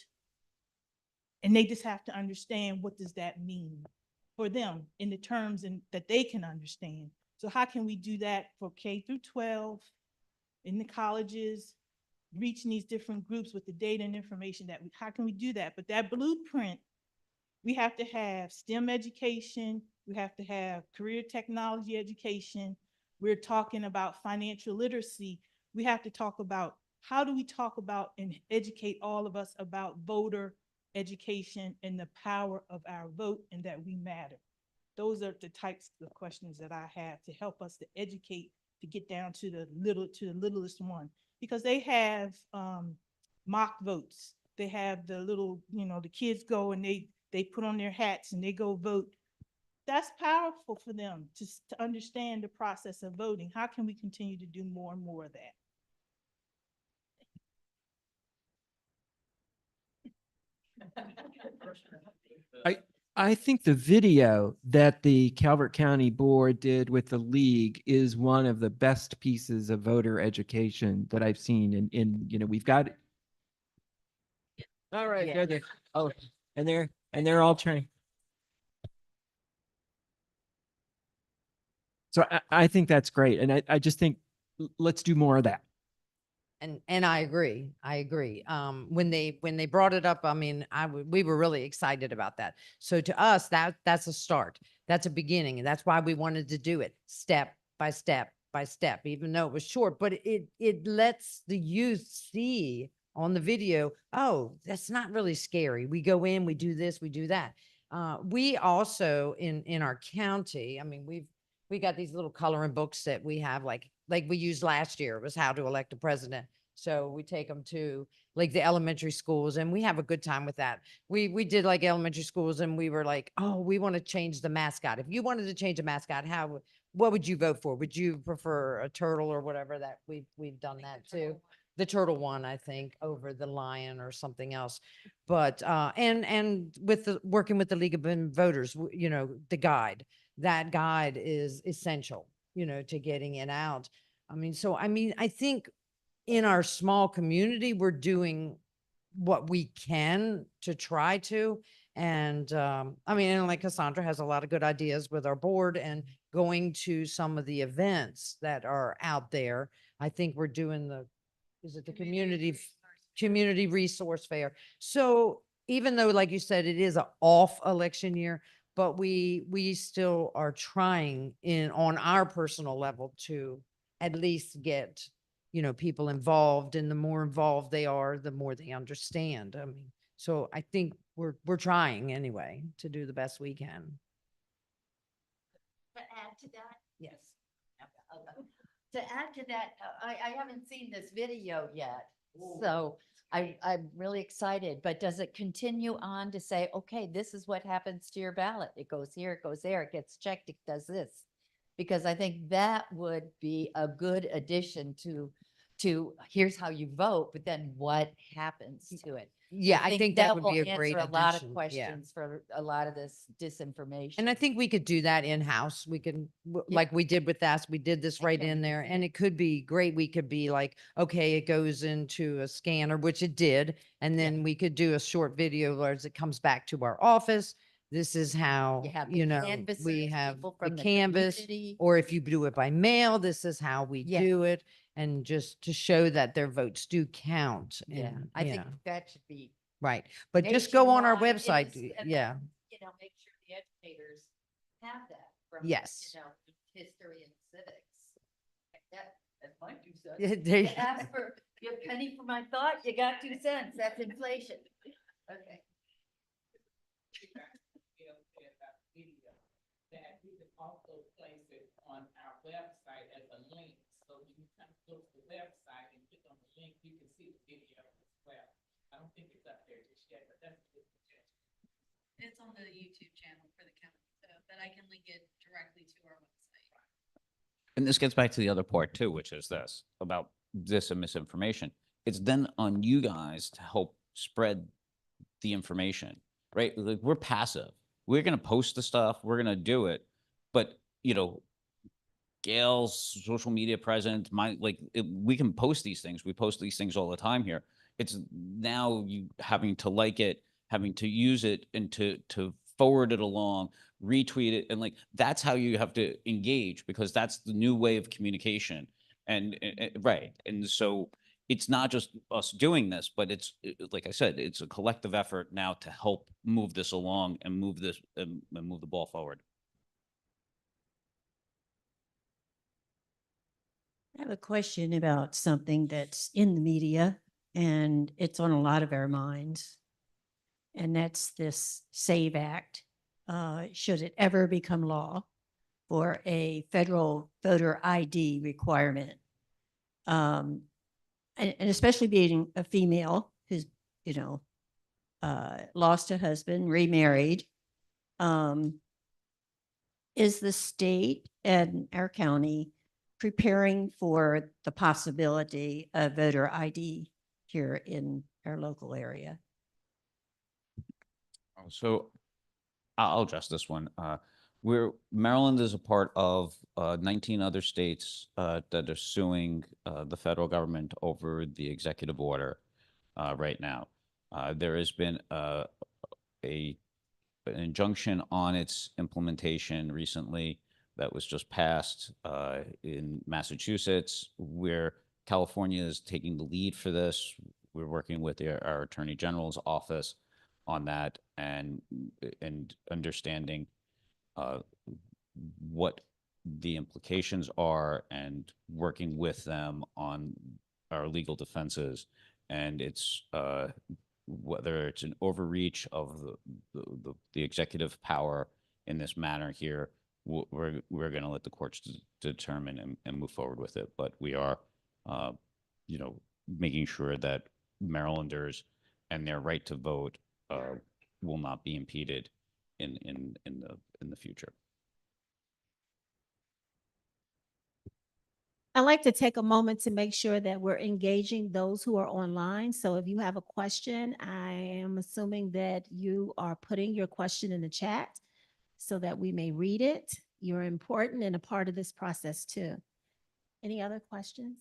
and they just have to understand what does that mean for them in the terms that they can understand. So how can we do that for K through 12, in the colleges, reaching these different groups with the data and information how can we do that? But that blueprint, we have to have STEM education. We have to have career technology education. We're talking about financial literacy. We have to talk about how do we talk about and educate all of us about voter education and the power of our vote and that we matter. Those are the types of questions that I have to help us to educate, to get down to the littlest one. because they have mock votes. They have the little, the kids go and they put on their hats and they go vote. That's powerful for them to understand the process of voting. How can we continue to do more and more of that? I think the video that the Calvert County Board did with the league is one of the best pieces of voter education that I've seen. And we've got. All right, Yeah. there. Oh, and they're all trained. So I think that's great. And I just think let's do more of that. And I agree. I agree. When they brought it up, I mean, we were really excited about that. So to us, that's a start. That's a beginning. And that's why we wanted to do it step by step by step, even though it was short, but it lets the youth see on the video, oh, that's not really scary. We go in, we do this, we do that. We also in our county, I mean, we got these little coloring books that we have like we used last year. It was how to elect a president. So we take them to like the elementary schools and we have a good time with that. We did like elementary schools and we were like, oh, we want to change the mascot. If you wanted to change a mascot, what would you vote for? Would you prefer a turtle or whatever that we've done that too? The turtle one, I think, over the lion or something else. But and with working with the League of Women Voters, the guide, that guide is essential, to getting it out. I think in our small community, we're doing what we can to try to. And and like Cassandra has a lot of good ideas with our board and going to some of the events that are out there. I think we're doing the community resource fair. So even though, like you said, it is an off election year, but we still are trying on our personal level to at least get, people involved, and the more involved they are, the more they understand. I mean, so I think we're trying anyway to do the best we can. To add to that, Yes. to add to that, I haven't seen this video yet, so I'm really excited, but does it continue on to say, okay, this is what happens to your ballot? It goes here, it goes there, it gets checked, it does this. Because I think that would be a good addition to here's how you vote, but then what happens to it? Yeah, I think that would will be a great answer a lot of addition. Yeah. questions for a lot of this disinformation. And I think we could do that in-house. We can, like we did with us, we did this right Okay. in there, and it could be great. We could be like, okay, it goes into a scanner, which it did. And then we could do a short video as it comes back to our office. This is how, You have the we canvassers, have people the from the canvas, community. or if you do it by mail, this is how we Yeah. do it. And just to show that their votes do count. Yeah, And, I think that should be. right. But just go on our nationwide, website. and Yeah. then, make sure the educators have that from, Yes. history and civics. That's my 2 cents. Yeah, there you You ask for, you have a penny for my thought, you got 2 cents, that's inflation. Okay. That we could also place it on our website as a link. So when you come to the website and click on the link, you can see the video as well. I don't think it's up there just yet, but that's a good suggestion. It's on the YouTube channel for the county, so that I can link it directly to our website. And this gets back to the other part too, which is this, about this and misinformation. It's then on you guys to help spread the information, right? Like, we're passive. We're going to post the stuff. We're going to do it. But, Gail's social media presence, we can post these things. We post these things all the time here. It's now you having to like it, having to use it, and to forward it along, retweet it. And that's how you have to engage, because that's the new way of communication. And right. And so it's not just us doing this, but it's, like I said, it's a collective effort now to help move this along and move this and move the ball forward. I have a question about something that's in the media and it's on a lot of our minds. And that's this SAVE Act. Should it ever become law for a federal voter ID requirement? and especially being a female who's, you know, lost a husband, remarried, is the state and our county preparing for the possibility of voter ID here in our local area? So I'll address this one. Maryland is a part of 19 other states that are suing the federal government over the executive order right now. There has been an injunction on its implementation recently that was just passed in Massachusetts, where California is taking the lead for this. We're working with our Attorney General's office on that and understanding what the implications are and working with them on our legal defenses. And it's whether it's an overreach of the executive power in this matter here, we're going to let the courts determine and move forward with it. But we are, making sure that Marylanders and their right to vote will not be impeded in the future. I'd like to take a moment to make sure that we're engaging those who are online. So if you have a question, I am assuming that you are putting your question in the chat so that we may read it. You're important and a part of this process too. Any other questions?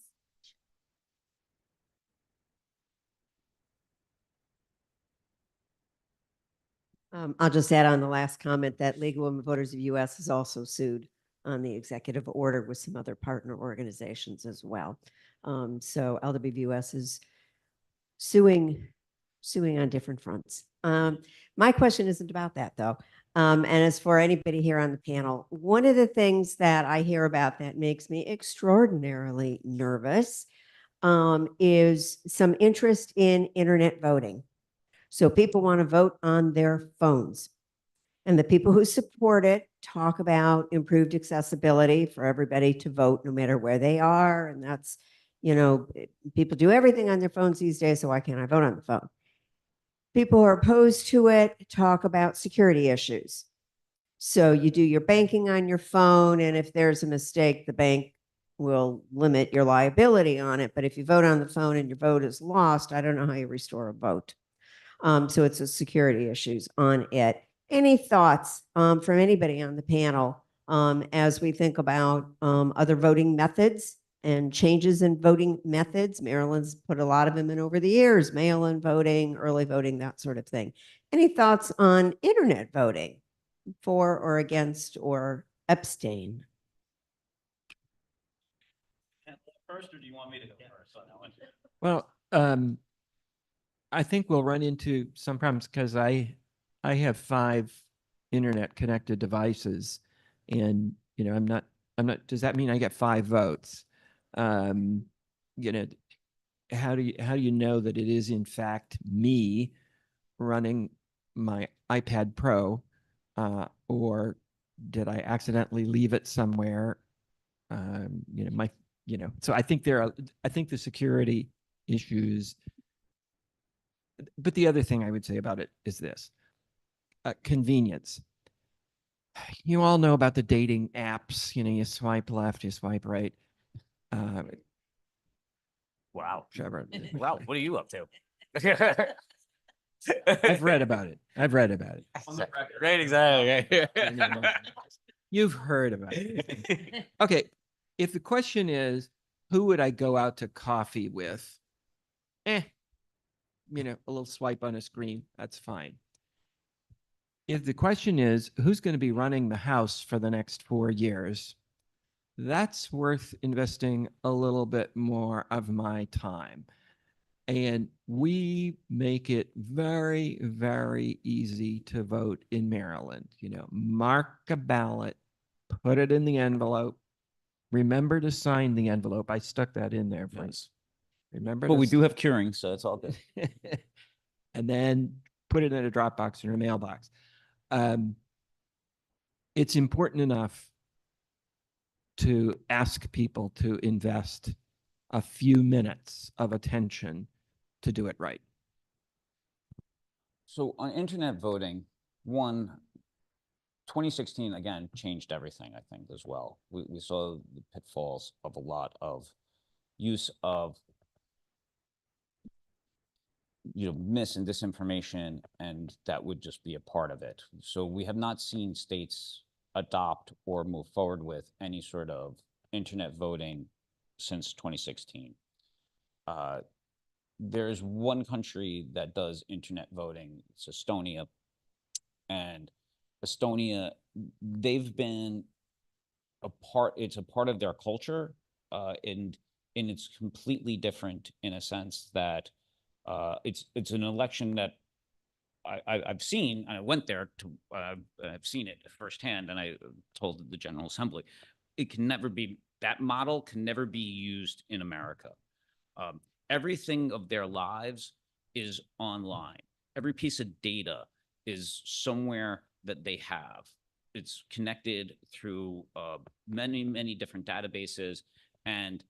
I'll just add on the last comment that League of Women Voters of US is also sued on the executive order with some other partner organizations as well. So LWVUS is suing on different fronts. My question isn't about that though. And as for anybody here on the panel, one of the things that I hear about that makes me extraordinarily nervous is some interest in internet voting. So people want to vote on their phones. And the people who support it talk about improved accessibility for everybody to vote no matter where they are. And that's, people do everything on their phones these days, so why can't I vote on the phone? People who are opposed to it talk about security issues. So you do your banking on your phone, and if there's a mistake, the bank will limit your liability on it. But if you vote on the phone and your vote is lost, I don't know how you restore a vote. So it's a security issues on it. Any thoughts from anybody on the panel as we think about other voting methods and changes in voting methods? Maryland's put a lot of them in over the years, mail-in voting, early voting, that sort of thing. Any thoughts on internet voting, for or against or abstain? First, or do you want me to go first on that one? Well, I think we'll run into some problems because I have 5 internet connected devices, and I'm not. Does that mean I get 5 votes? How do you know that it is in fact me running my iPad Pro, or did I accidentally leave it somewhere? So I think the security issues. But the other thing I would say about it is this: convenience. You all know about the dating apps. You swipe left, you swipe right. Wow. Trevor. Wow. What are you up to? I've read about it. Right, exactly. You've heard about it. Okay. If the question is, who would I go out to coffee with? A little swipe on a screen, that's fine. If the question is, who's going to be running the house for the next 4 years? That's worth investing a little bit more of my time. And we make it very, very easy to vote in Maryland. Mark a ballot, put it in the envelope. Remember to sign the envelope. I stuck that in there. Yes. Remember. But we do have curing, so it's all good. And then put it in a Dropbox or a mailbox. It's important enough to ask people to invest a few minutes of attention to do it right? So on internet voting, 2016, again, changed everything, I think, as well. We saw the pitfalls of a lot of use of, mis and disinformation, and that would just be a part of it. So we have not seen states adopt or move forward with any sort of internet voting since 2016. There's one country that does internet voting, it's Estonia. And Estonia, they've been it's a part of their culture, and it's completely different in a sense that it's an election that I've seen, and I went there to, I've seen it firsthand, and I told the General Assembly, that model can never be used in America. Everything of their lives is online. Every piece of data is somewhere that they have. It's connected through many, many different databases, and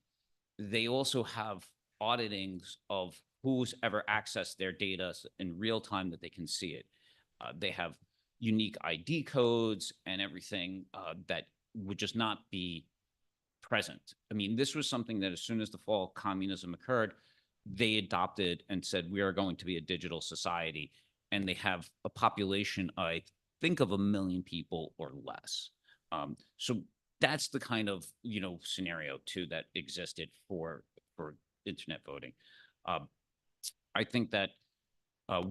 they also have auditings of who's ever accessed their data in real time that they can see it. They have unique ID codes and everything that would just not be present. I mean, this was something that as soon as the fall of communism occurred, they adopted and said, we are going to be a digital society. And they have a population, I think, of 1 million people or less. So that's the kind of, scenario too that existed for internet voting. I think that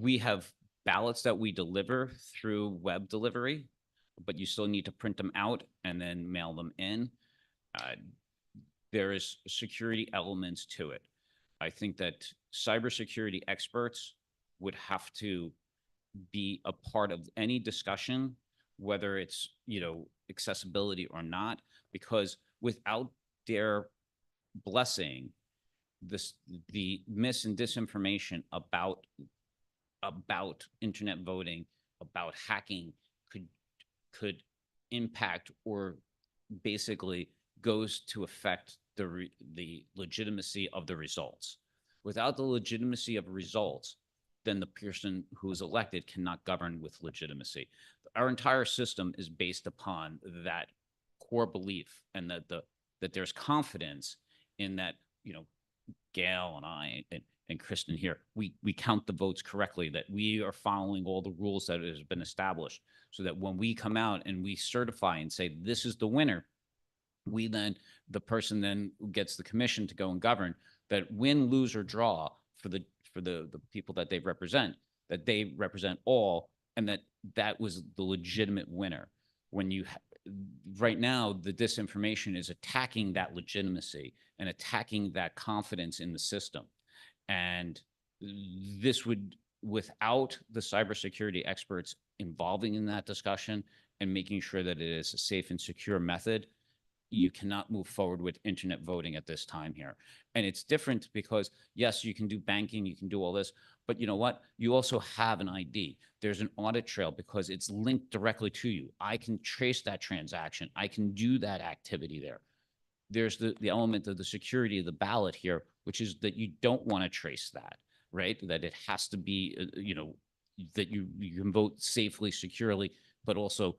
we have ballots that we deliver through web delivery, but you still need to print them out and then mail them in. There is security elements to it. I think that cybersecurity experts would have to be a part of any discussion, whether it's, accessibility or not, because without their blessing, the mis and disinformation about internet voting, about hacking could impact or basically goes to affect the legitimacy of the results. Without the legitimacy of results, then the person who is elected cannot govern with legitimacy. Our entire system is based upon that core belief, and that there's confidence in that, Gail and I and Kristen here, we count the votes correctly, that we are following all the rules that has been established, so that when we come out and we certify and say this is the winner, the person then gets the commission to go and govern, that win, lose, or draw for the people that they represent all, and that was the legitimate winner. When right now, the disinformation is attacking that legitimacy and attacking that confidence in the system. And this would, without the cybersecurity experts involving in that discussion and making sure that it is a safe and secure method, you cannot move forward with internet voting at this time here. And it's different because, yes, you can do banking, you can do all this, but you know what? You also have an ID. There's an audit trail because it's linked directly to you. I can trace that transaction. I can do that activity there. There's the element of the security of the ballot here, which is that you don't want to trace that, right? That it has to be, that you can vote safely, securely, but also,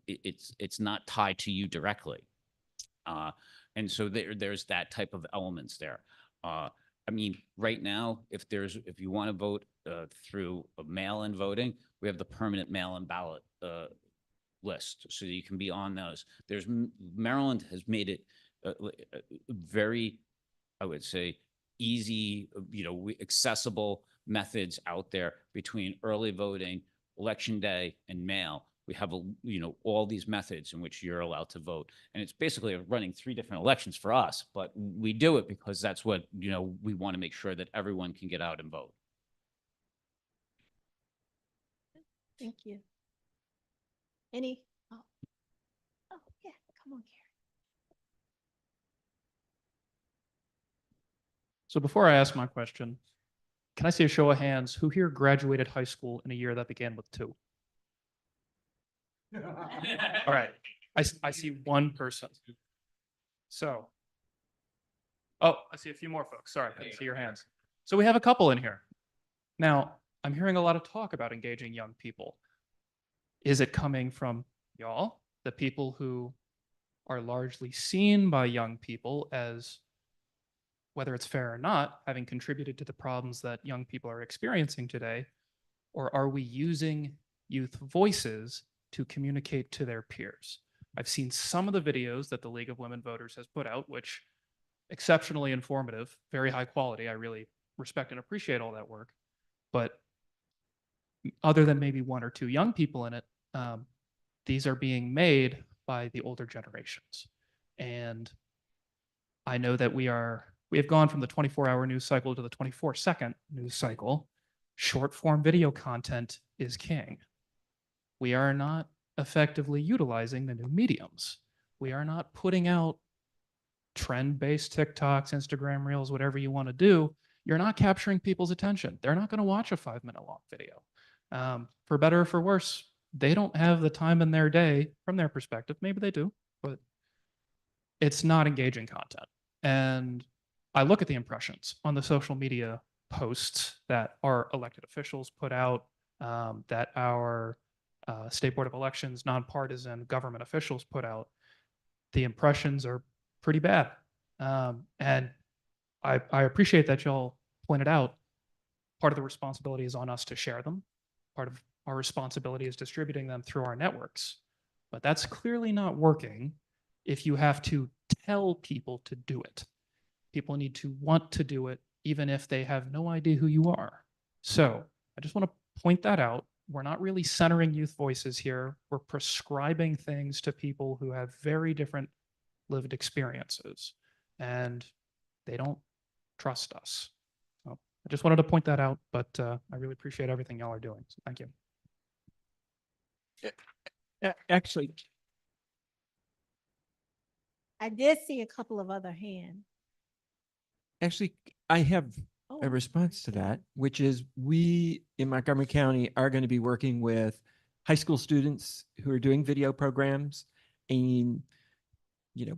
it's not tied to you directly. And so there's that type of elements there. I mean, right now, if you want to vote through a mail-in voting, we have the permanent mail-in ballot list, so you can be on those. Maryland has made it very, I would say, easy, accessible methods out there between early voting, election day, and mail. We have all these methods in which you're allowed to vote, and it's basically running 3 different elections for us. But we do it because that's what we want to make sure that everyone can get out and vote. Thank you. Any? Oh, yeah, come on, Gary. So before I ask my question, can I see a show of hands? Who here graduated high school in a year that began with 2? All right, I see one person. So Oh, I see a few more folks. Sorry, I didn't see your hands. So we have a couple in here. Now, I'm hearing a lot of talk about engaging young people. Is it coming from y'all, the people who are largely seen by young people as, whether it's fair or not, having contributed to the problems that young people are experiencing today? Or are we using youth voices to communicate to their peers? I've seen some of the videos that the League of Women Voters has put out, which exceptionally informative, very high quality. I really respect and appreciate all that work. But other than maybe one or two young people in it, these are being made by the older generations. And I know that we have gone from the 24-hour news cycle to the 24-second news cycle. Short form video content is king. We are not effectively utilizing the new mediums. We are not putting out trend-based TikToks, Instagram Reels, whatever you want to do. You're not capturing people's attention. They're not going to watch a 5-minute long video. For better or for worse, they don't have the time in their day from their perspective. Maybe they do, but it's not engaging content. And I look at the impressions on the social media posts that our elected officials put out, that our State Board of Elections, nonpartisan government officials put out. The impressions are pretty bad. And I appreciate that y'all pointed out part of the responsibility is on us to share them. Part of our responsibility is distributing them through our networks. But that's clearly not working if you have to tell people to do it. People need to want to do it, even if they have no idea who you are. So I just want to point that out. We're not really centering youth voices here. We're prescribing things to people who have very different lived experiences, and they don't trust us. So I just wanted to point that out, but I really appreciate everything y'all are doing. So thank you. Actually, I did see a couple of other hands. actually, I have Oh, a response to that, which is we in Montgomery County are going to be working with high school students who are doing video programs. And,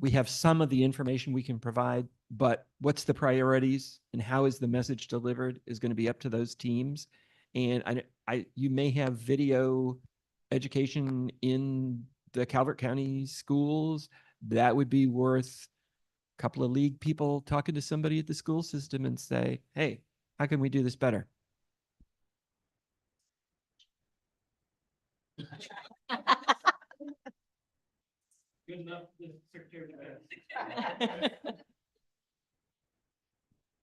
we have some of the information we can provide, but what's the priorities and how is the message delivered is going to be up to those teams. And you may have video education in the Calvert County schools. That would be worth a couple of league people talking to somebody at the school system and say, hey, how can we do this better? Good enough, Secretary.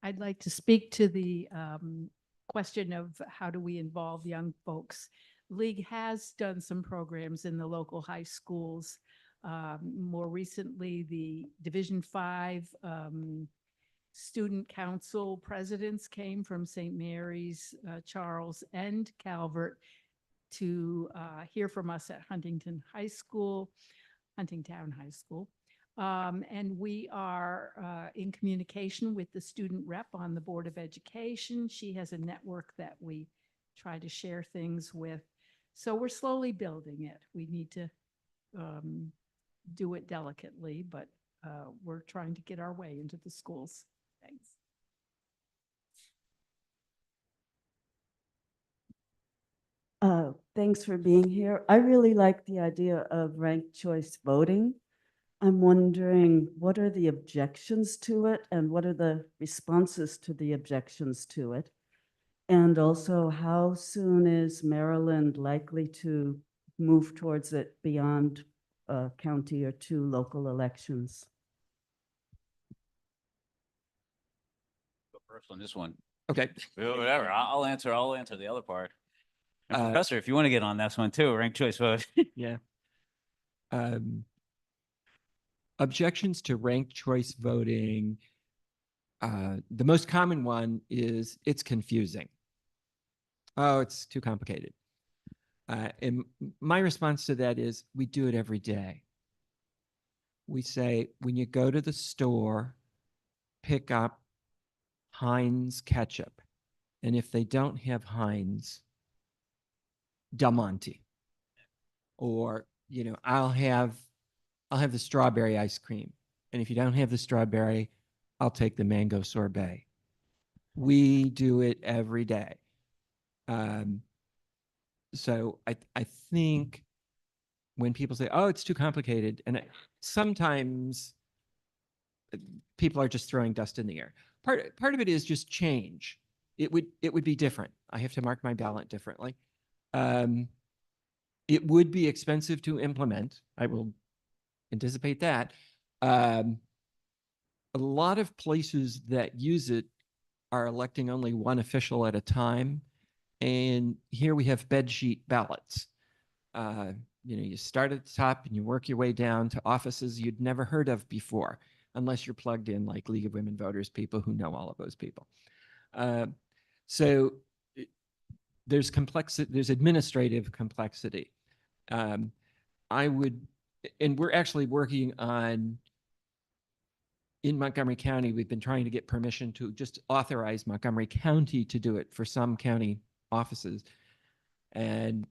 I'd like to speak to the question of how do we involve young folks. League has done some programs in the local high schools. More recently, the Division 5 student council presidents came from St. Mary's, Charles, and Calvert to hear from us at Huntingtown High School. And we are in communication with the student rep on the Board of Education. She has a network that we try to share things with. So we're slowly building it. We need to do it delicately, but we're trying to get our way into the schools. Thanks. Thanks for being here. I really like the idea of ranked choice voting. I'm wondering, what are the objections to it and what are the responses to the objections to it? And also, how soon is Maryland likely to move towards it beyond a county or 2 local elections? Go first on this one. Okay. Whatever. I'll answer the other part. And Professor, if you want to get on this one too, ranked choice vote. Yeah. Objections to ranked choice voting. The most common one is it's confusing. Oh, it's too complicated. And my response to that is we do it every day. We say, when you go to the store, pick up Heinz ketchup. And if they don't have Heinz, Del Monte. Or, I'll have the strawberry ice cream. And if you don't have the strawberry, I'll take the mango sorbet. We do it every day. So I think when people say, oh, it's too complicated, and sometimes people are just throwing dust in the air. Part of it is just change. It would be different. I have to mark my ballot differently. It would be expensive to implement. I will anticipate that. A lot of places that use it are electing only one official at a time. And here we have bedsheet ballots. You start at the top and you work your way down to offices you'd never heard of before, unless you're plugged in like League of Women Voters people who know all of those people. So there's complexity, there's administrative complexity. And we're actually working on, in Montgomery County, we've been trying to get permission to just authorize Montgomery County to do it for some county offices. And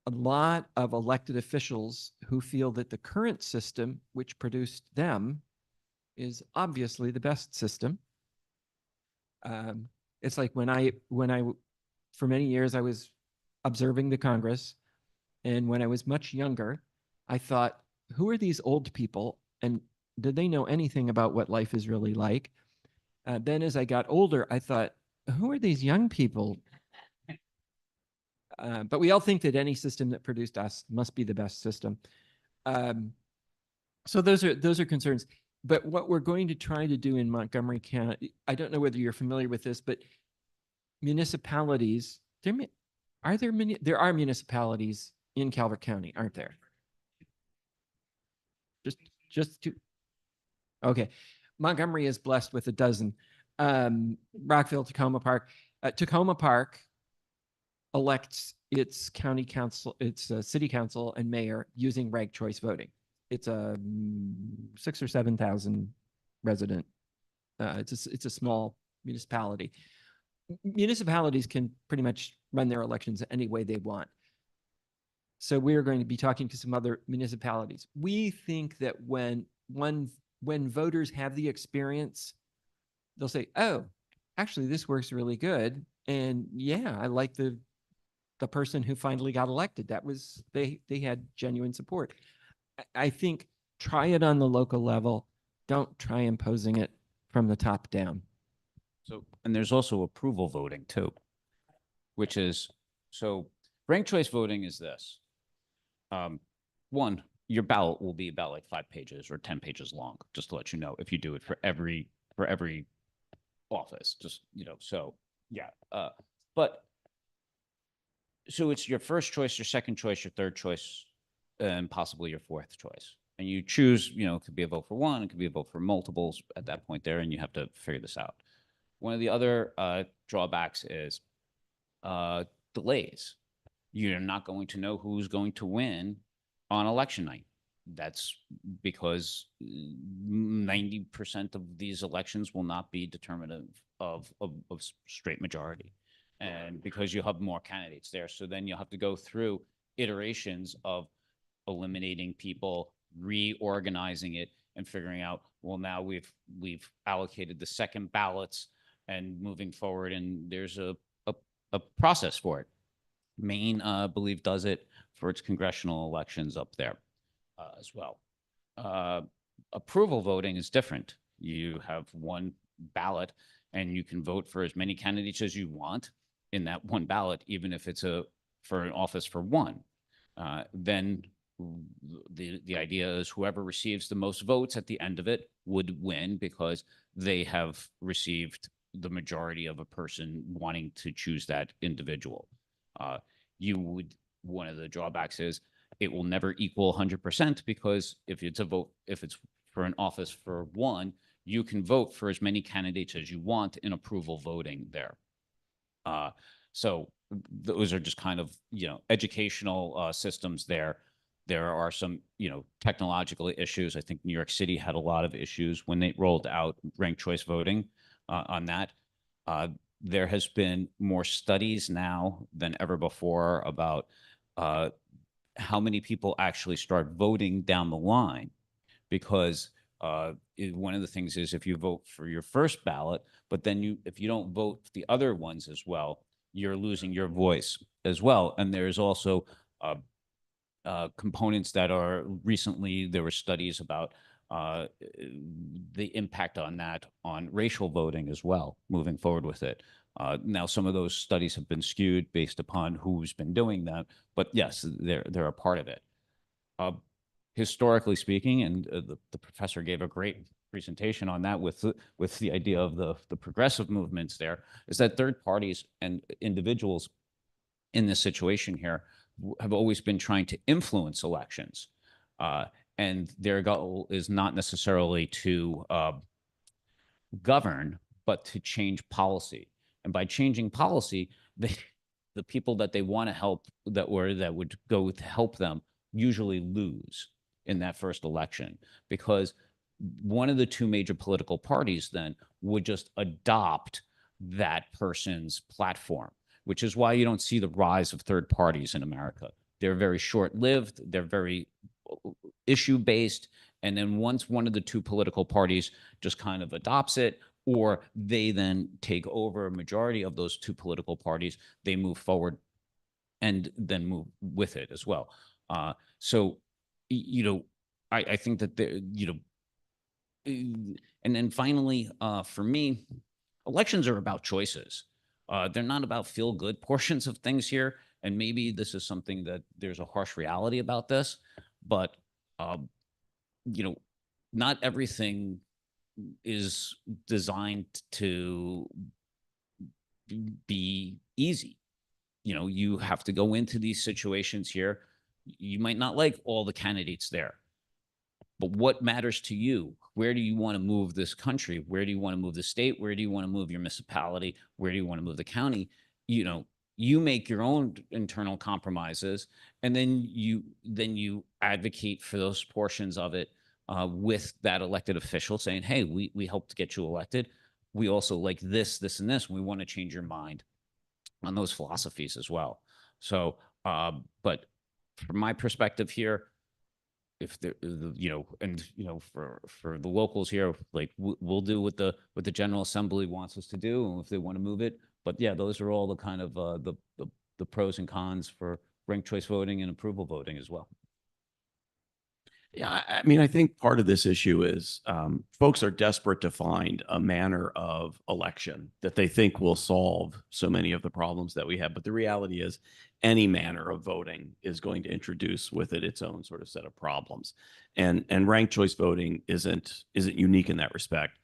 a lot of elected officials who feel that the current system, which produced them, is obviously the best system. It's like when I, for many years, I was observing the Congress. And when I was much younger, I thought, who are these old people? And did they know anything about what life is really like? Then as I got older, I thought, who are these young people? But we all think that any system that produced us must be the best system. So those are concerns. But what we're going to try to do in Montgomery County, I don't know whether you're familiar with this, but municipalities, there are municipalities in Calvert County, aren't there? Just two. Okay. Montgomery is blessed with a dozen. Rockville, Tacoma Park. Tacoma Park elects its county council, its city council and mayor using ranked choice voting. It's a 6,000 or 7,000 resident. It's a small municipality. Municipalities can pretty much run their elections any way they want. So we're going to be talking to some other municipalities. We think that when voters have the experience, they'll say, oh, actually this works really good. And yeah, I like the person who finally got elected. That was, they had genuine support. I think try it on the local level. Don't try imposing it from the top down. So, and there's also approval voting too, which is, so ranked choice voting is this. One, your ballot will be about like 5 pages or 10 pages long, just to let you know, if you do it for every office, just, so yeah. But so it's your first choice, your second choice, your third choice, and possibly your fourth choice. And you choose, it could be a vote for one, it could be a vote for multiples at that point there, and you have to figure this out. One of the other drawbacks is delays. You're not going to know who's going to win on election night. That's because 90% of these elections will not be determinative of straight majority. And because you have more candidates there. So then you'll have to go through iterations of eliminating people, reorganizing it, and figuring out, well, now we've allocated the second ballots and moving forward, and there's a process for it. Maine, I believe, does it for its congressional elections up there as well. Approval voting is different. You have one ballot and you can vote for as many candidates as you want in that one ballot, even if it's for an office for one. Then the idea is whoever receives the most votes at the end of it would win, because they have received the majority of a person wanting to choose that individual. One of the drawbacks is it will never equal 100%, because if it's for an office for one, you can vote for as many candidates as you want in approval voting there. So those are just kind of, educational systems there. There are some, technological issues. I think New York City had a lot of issues when they rolled out ranked choice voting on that. There has been more studies now than ever before about how many people actually start voting down the line, because one of the things is if you vote for your first ballot, but then if you don't vote for the other ones as well, you're losing your voice as well. And there's also components that are recently, there were studies about the impact on that on racial voting as well, moving forward with it. Now, some of those studies have been skewed based upon who's been doing that, but yes, they're a part of it. Historically speaking, and the professor gave a great presentation on that with the idea of the progressive movements there, is that third parties and individuals in this situation here have always been trying to influence elections. And their goal is not necessarily to govern, but to change policy. And by changing policy, the people that they want to help, that would go to help them, usually lose in that first election, because one of the two major political parties then would just adopt that person's platform, which is why you don't see the rise of third parties in America. They're very short-lived, they're very issue-based, and then once one of the two political parties just kind of adopts it, or they then take over a majority of those two political parties, they move forward and then move with it as well. So, you know, I think that, you know, and then finally, for me, elections are about choices. They're not about feel-good portions of things here. And maybe this is something that there's a harsh reality about this, but, you know, not everything is designed to be easy. You know, you have to go into these situations here. You might not like all the candidates there, but what matters to you? Where do you want to move this country? Where do you want to move the state? Where do you want to move your municipality? Where do you want to move the county? You know, you make your own internal compromises, and then you advocate for those portions of it with that elected official, saying, hey, we hope to get you elected. We also like this, this, and this. We want to change your mind on those philosophies as well. So, but from my perspective here, if you know, and you know, for the locals here, like we'll do what the General Assembly wants us to do, and if they want to move it. But yeah, those are all the kind of the pros and cons for ranked choice voting and approval voting as well. Yeah, I mean, I think part of this issue is folks are desperate to find a manner of election that they think will solve so many of the problems that we have. But the reality is any manner of voting is going to introduce with it its own sort of set of problems. And ranked choice voting isn't unique in that respect.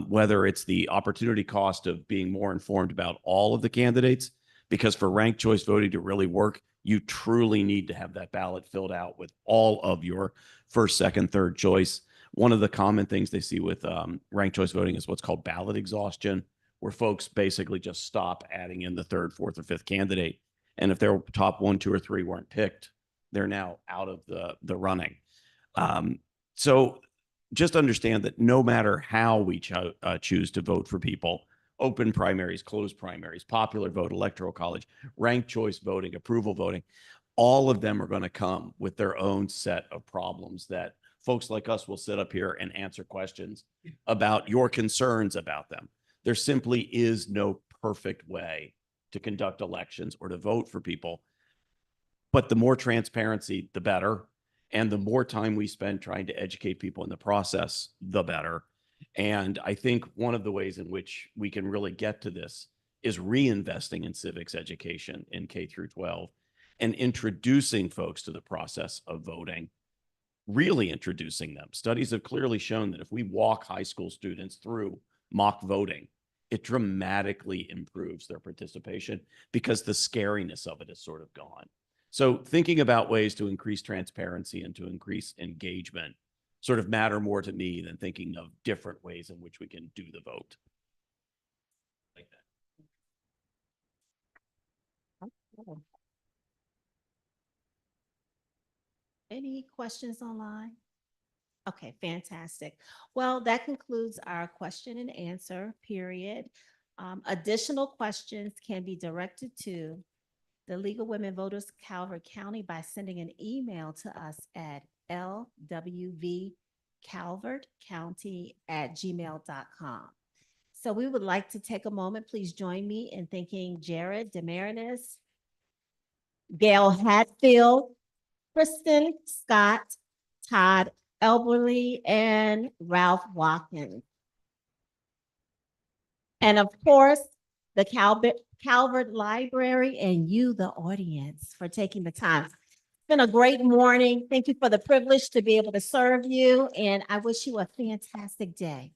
Whether it's the opportunity cost of being more informed about all of the candidates, because for ranked choice voting to really work, you truly need to have that ballot filled out with all of your first, second, third choice. One of the common things they see with ranked choice voting is what's called ballot exhaustion, where folks basically just stop adding in the third, fourth, or fifth candidate. And if their top 1, 2, or 3 weren't picked, they're now out of the running. So just understand that no matter how we choose to vote for people, open primaries, closed primaries, popular vote, electoral college, ranked choice voting, approval voting, all of them are going to come with their own set of problems that folks like us will sit up here and answer questions about your concerns about them. There simply is no perfect way to conduct elections or to vote for people. But the more transparency, the better. And the more time we spend trying to educate people in the process, the better. And I think one of the ways in which we can really get to this is reinvesting in civics education in K through 12 and introducing folks to the process of voting, really introducing them. Studies have clearly shown that if we walk high school students through mock voting, it dramatically improves their participation because the scariness of it is sort of gone. So thinking about ways to increase transparency and to increase engagement sort of matter more to me than thinking of different ways in which we can do the vote. Like that. Any questions online? Okay, fantastic. Well, that concludes our question and answer period. Additional questions can be directed to the League of Women Voters Calvert County by sending an email to us at lwv calvertcounty@gmail.com. So we would like to take a moment. Please join me in thanking Jared Demarinis, Gail Hatfield, Kristen Scott, Todd Elberly, and Ralph Watkins. And of course, the Calvert Library and you, the audience, for taking the time. It's been a great morning. Thank you for the privilege to be able to serve you, and I wish you a fantastic day.